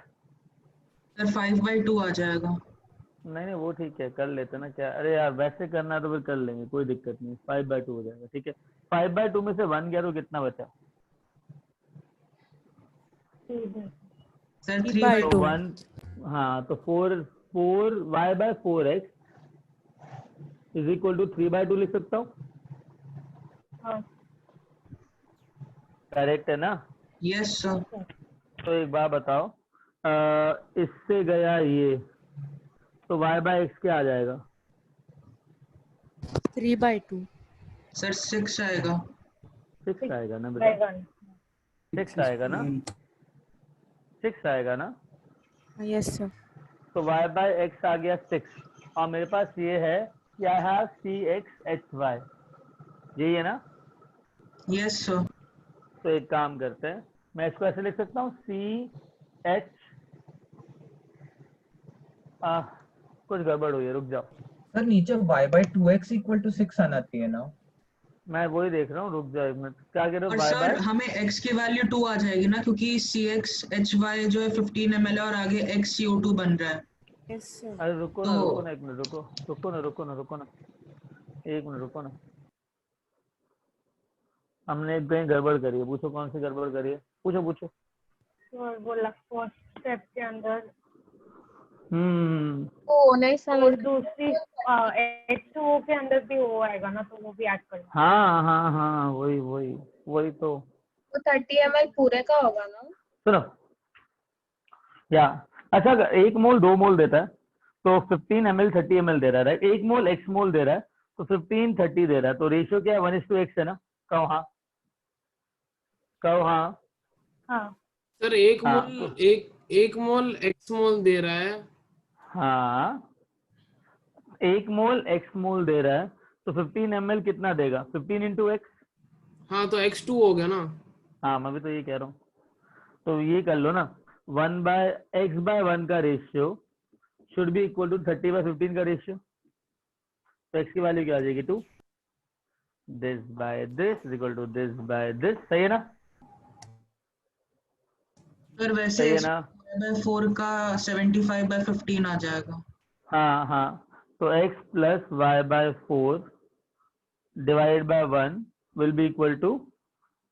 Sir 5/2 आ जाएगा। नहीं नहीं वो ठीक है, कर लेते ना क्या, अरे यार वैसे करना है तो फिर कर लेंगे, कोई दिक्कत नहीं। 5/2 हो जाएगा, ठीक है। 5/2 में से 1 गया तो कितना बचा? सर 3/2 तो 1, हाँ तो 4 y by 4x is equal to 3/2 लिख सकता हूँ, हाँ, करेक्ट है ना? Yes sir. तो एक बात बताओ, इससे गया ये तो y बाय x क्या आ जाएगा? 3/2 सर 6 आएगा। 6 आएगा ना बेटा? बैगन 6 आएगा ना? 6 आएगा ना? Yes sir. तो y बाय x आ गया 6, और मेरे पास ये है कि आई हैव cx/hy, यही है ना? Yes sir. तो एक काम करते हैं, मैं इसको ऐसे लिख सकता हूँ ch कुछ गड़बड़ हुई है, रुक जाओ, सर नीचे y bye 2x equal to 6 आना चाहिए ना? मैं वही देख रहा हूँ, रुक जाओ एक मिनट। क्या कह रहे हो? और y सर बाय हमें x की वैल्यू 2 आ जाएगी ना, क्योंकि CxHy जो है 15 ml है और आगे XCO2 बन रहा है। Yes sir. अरे रुको ना, तो- रुको ना एक मिनट, रुको ना एक मिनट, रुको ना। हमने एक कहीं गड़बड़ करी है, पूछो कौन सी गड़बड़ करी है, पूछो। और बोला फर्स्ट स्टेप के अंदर हम्म, और दूसरी H2O के अंदर भी वो आएगा ना, तो वो भी ऐड करना। हाँ वही तो 30 ml पूरे का होगा ना? सुनो या अच्छा, अगर 1 मोल 2 मोल देता है तो 15 ml 30 ml दे रहा है, राइट? 1 मोल x मोल दे रहा है तो 15 30 दे रहा है, तो रेशियो क्या है? 1:x है ना? कहो हाँ, कहो हाँ। हाँ, सर एक हाँ, मोल एक मोल x मोल दे रहा है। हाँ 1 मोल x मोल दे रहा है तो 15 ml कितना देगा? 15 into x। हाँ तो x2 हो गया ना। हाँ मैं भी तो ये कह रहा हूँ, तो ये कर लो ना, 1/x/1 का ratio should be equal to 30/15 का रेशियो, तो x की वैल्यू क्या आ जाएगी? 2, this by this is equal to this by this, सही है ना? सर वैसे सही है ना? 4 का 75/15 आ जाएगा। हाँ तो x plus Y by 4 divide by 1 will be equal to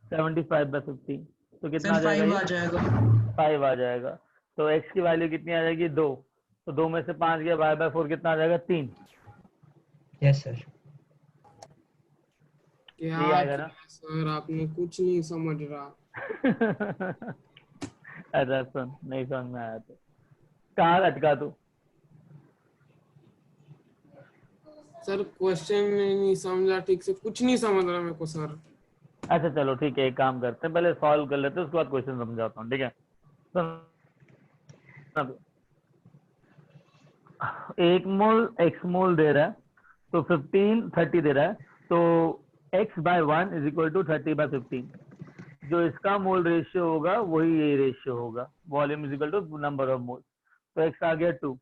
75/15, तो कितना आ सर जाएगा? 5 ये आ जाएगा। 5 आ जाएगा। तो x की वैल्यू कितनी आ जाएगी? 2, तो 2 में से 5 गया, y बाय 4 कितना आ जाएगा? 3। Yes sir. क्या ये आएगा ना? किया सर, आपने कुछ नहीं समझ रहा। अच्छा सुन, नहीं समझ में आया तो कहाँ अटका तू? सर क्वेश्चन नहीं समझा ठीक से, कुछ नहीं समझ रहा मेरे को सर। अच्छा चलो ठीक है, एक काम करते हैं, पहले सॉल्व कर लेते हैं, उसके बाद क्वेश्चन समझाता हूँ, ठीक है। तो 1 मोल x मोल दे रहा है, तो 15 30 दे रहा है, तो x by 1 is equal to 30 by 15। जो इसका मोल रेशियो होगा वही ये रेशियो होगा, volume is equal to number of mole. तो x आ गया 2।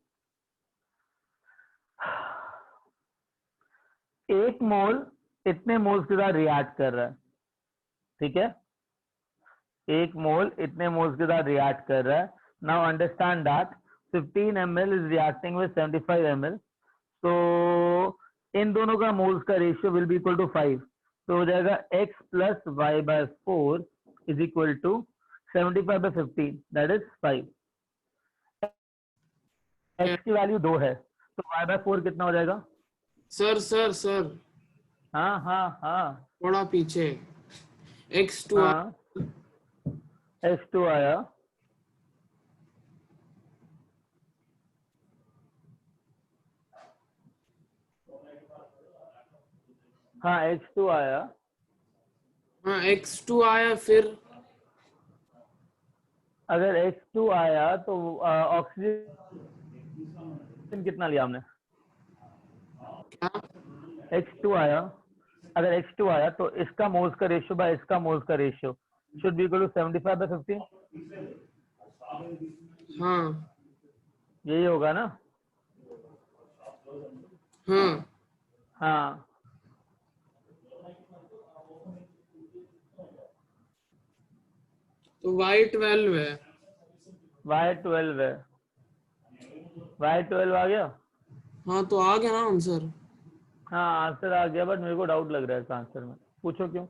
1 मोल इतने मोल्स के साथ रिएक्ट कर रहा है, ठीक है। 1 मोल इतने मोल्स के साथ रिएक्ट कर रहा है। Now understand that 15 ml is reacting with 75 ml, तो इन दोनों का मोल्स का ratio will be equal to 5। तो हो जाएगा x plus Y by 4 is equal to 75 by 15, that is 5। x की वैल्यू 2 है, तो y बाय 4 कितना हो जाएगा? सर सर सर हाँ हाँ हाँ, थोड़ा पीछे, x2 हाँ x2 आया, हाँ x2 आया, हाँ x2 आया, फिर अगर x2 आया तो ऑक्सीजन कितना लिया हमने? क्या? x2 आया, अगर x2 आया तो इसका मोल्स का रेशियो बाय इसका मोल्स का ratio should be equal to 75 by 15। हाँ यही होगा ना? हाँ हाँ, तो y12 है। y12 है, y12 आ गया। हाँ तो आ गया ना आंसर। हाँ आंसर आ गया, बट मेरे को डाउट लग रहा है इस आंसर में, पूछो क्यों।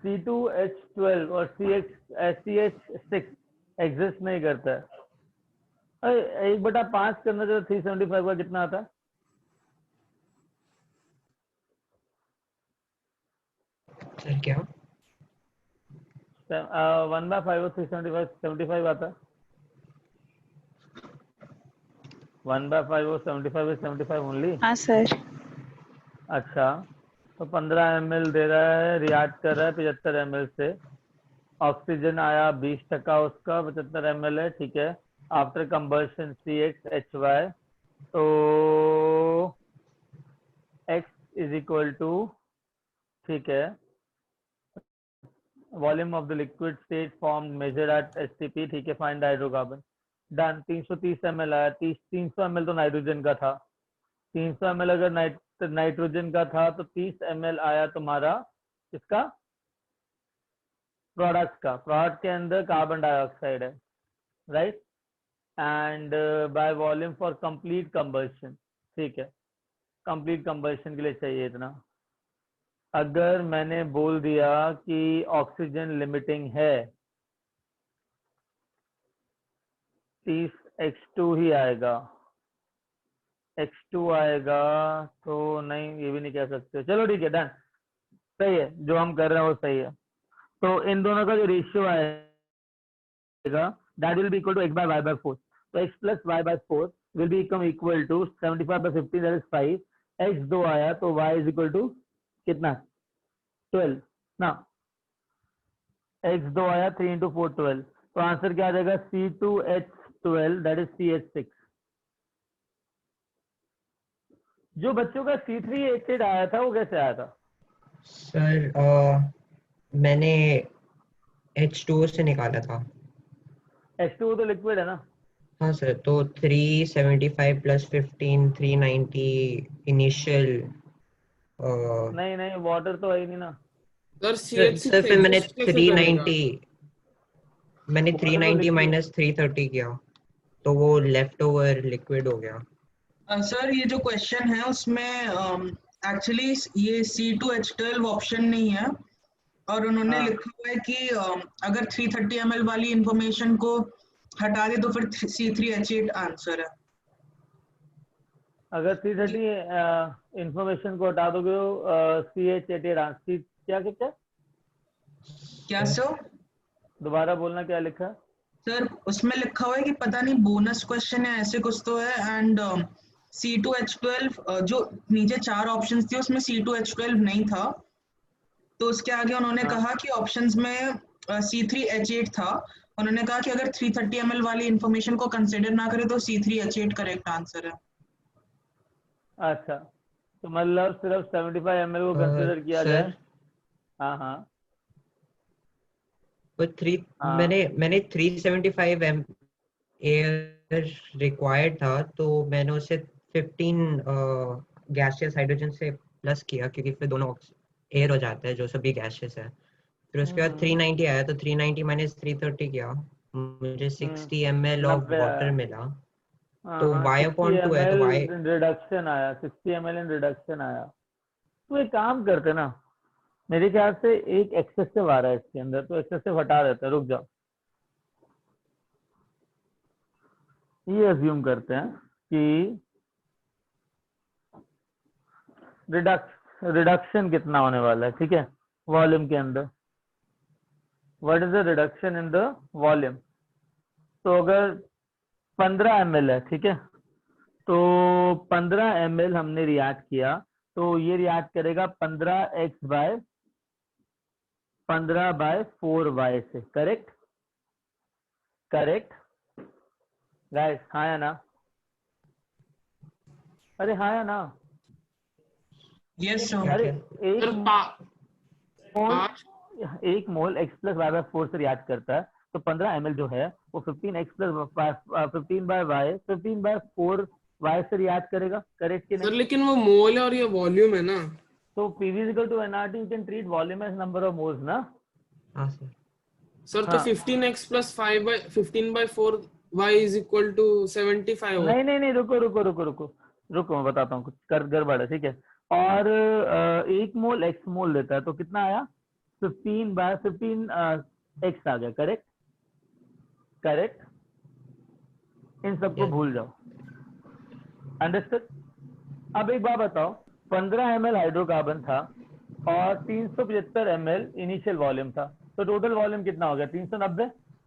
C2H12 और CH6 एग्जिस्ट नहीं करता है। अरे 1/5 करना तो 375 का कितना आता है? सर क्या? 1/5 और 375 75 आता है। 1/5 और 75 is 75 ओनली। हाँ सर। अच्छा, तो 15 ml दे रहा है, रिएक्ट कर रहा है 75 ml से, ऑक्सीजन आया 20% उसका, 75 ml है, ठीक है। आफ्टर कंबर्शन CXHY, तो x इज इक्वल टू, ठीक है, volume of the liquid state form measure at STP, ठीक है, फाइंड हाइड्रोकार्बन। डन। 330 ml आया, 300 ml तो नाइट्रोजन का था, 300 ml अगर नाइट्रोजन का था तो 30 ml आया तुम्हारा इसका प्रोडक्ट का। प्रोडक्ट के अंदर कार्बन डाइऑक्साइड है, right, and by volume for complete combustion, ठीक है, कंप्लीट कंबर्शन के लिए चाहिए इतना। अगर मैंने बोल दिया कि ऑक्सीजन लिमिटिंग है, 30H2 ही आएगा, H2 आएगा, तो नहीं ये भी नहीं कह सकते। चलो ठीक है, डन, सही है, जो हम कर रहे हैं वो सही है। तो इन दोनों का जो रेशियो आएगा that will be equal to x by y by 4। तो x plus y by 4 will be equal to 75 by 15, that is 5। x 2 आया तो y इज इक्वल टू कितना? 12 ना, x 2 आया, 3 into 4 12, तो आंसर क्या आ जाएगा? C2H12 that is CH6। जो बच्चों का C3H8 आया था वो कैसे आया था? सर मैंने H2O से निकाला था। H2O तो लिक्विड है ना? हाँ सर, तो 375 प्लस 15 390 इनिशियल। नहीं वाटर तो है ही नहीं ना सर सर फिर मैंने exist कैसे करेगा? 390 माइनस 330 किया, तो वो लेफ्ट ओवर लिक्विड हो गया। सर ये जो क्वेश्चन है उसमें एक्चुअली ये C2H12 ऑप्शन नहीं है, और उन्होंने लिखा हुआ है कि अगर 330 ml वाली इंफॉर्मेशन को हटा दे तो फिर C3H8 आंसर है। अगर 330 इंफॉर्मेशन को हटा दोगे तो CH88 आंसर क्या क्या सर? दोबारा बोलना, क्या लिखा है? सर उसमें लिखा हुआ है कि पता नहीं बोनस क्वेश्चन है ऐसे कुछ तो है, एंड C2H12 जो नीचे 4 ऑप्शंस थे उसमें C2H12 नहीं था, तो उसके आगे उन्होंने हाँ। कहा कि ऑप्शंस में C3H8 था। उन्होंने कहा कि अगर 330 ml वाली इंफॉर्मेशन को कंसिडर ना करें तो C3H8 करेक्ट आंसर है। अच्छा, तो मतलब सिर्फ 75 ml को कंसिडर किया सर जाए। हाँ हाँ हाँ। मैंने 375 एयर रिक्वायर्ड था, तो मैंने उसे 15 गैसियस हाइड्रोजन से प्लस किया, क्योंकि फिर दोनों एयर हो जाता है जो सभी गैसियस है। फिर उसके बाद 390 आया, तो 390 माइनस 330 किया, मुझे 60 ml ऑफ 90 वाटर आया। मिला। हाँ तो हाँ, y 60 अपॉन 2 है, तो y ml रिडक्शन आया, 60 ml इन रिडक्शन आया। तो एक काम करते ना, मेरे ख्याल से एक एक्सेसिव आ रहा है इसके अंदर, तो एक्सेसिव हटा देते हैं, रुक जाओ। ये अज्यूम करते हैं कि रिडक्शन कितना होने वाला है, ठीक है, वॉल्यूम के अंदर। What is the reduction in the volume? तो अगर 15 ml है, ठीक है, तो 15 ml हमने रिएक्ट किया, तो ये रिएक्ट करेगा 15x बाय 4y से, करेक्ट? करेक्ट गाइस, हाँ या ना? अरे हाँ या ना? यस अरे सर एक मोल x प्लस वाई बाय 4 से रिएक्ट करता है, तो 15 ml जो है वो 15x प्लस 15 बाय 4 y से रिएक्ट करेगा, करेक्ट कि सर नहीं? लेकिन वो मोल है और ये वॉल्यूम है ना। तो PV is equal to nRT, you can treat volume as number of moles ना? हाँ सर। सर तो हाँ। 15x plus 15/4 y is equal to 75 होगा। नहीं, रुको मैं बताता हूँ, कुछ गड़बड़ है, ठीक है। और एक मोल x मोल लेता है, तो कितना आया? 15 x आ गया, करेक्ट? करेक्ट, इन सबको Yes. भूल जाओ, अंडरस्टूड? अब एक बात बताओ, 15 ml हाइड्रोकार्बन था और 375 ml इनिशियल वॉल्यूम था, तो टोटल वॉल्यूम कितना हो गया? 390।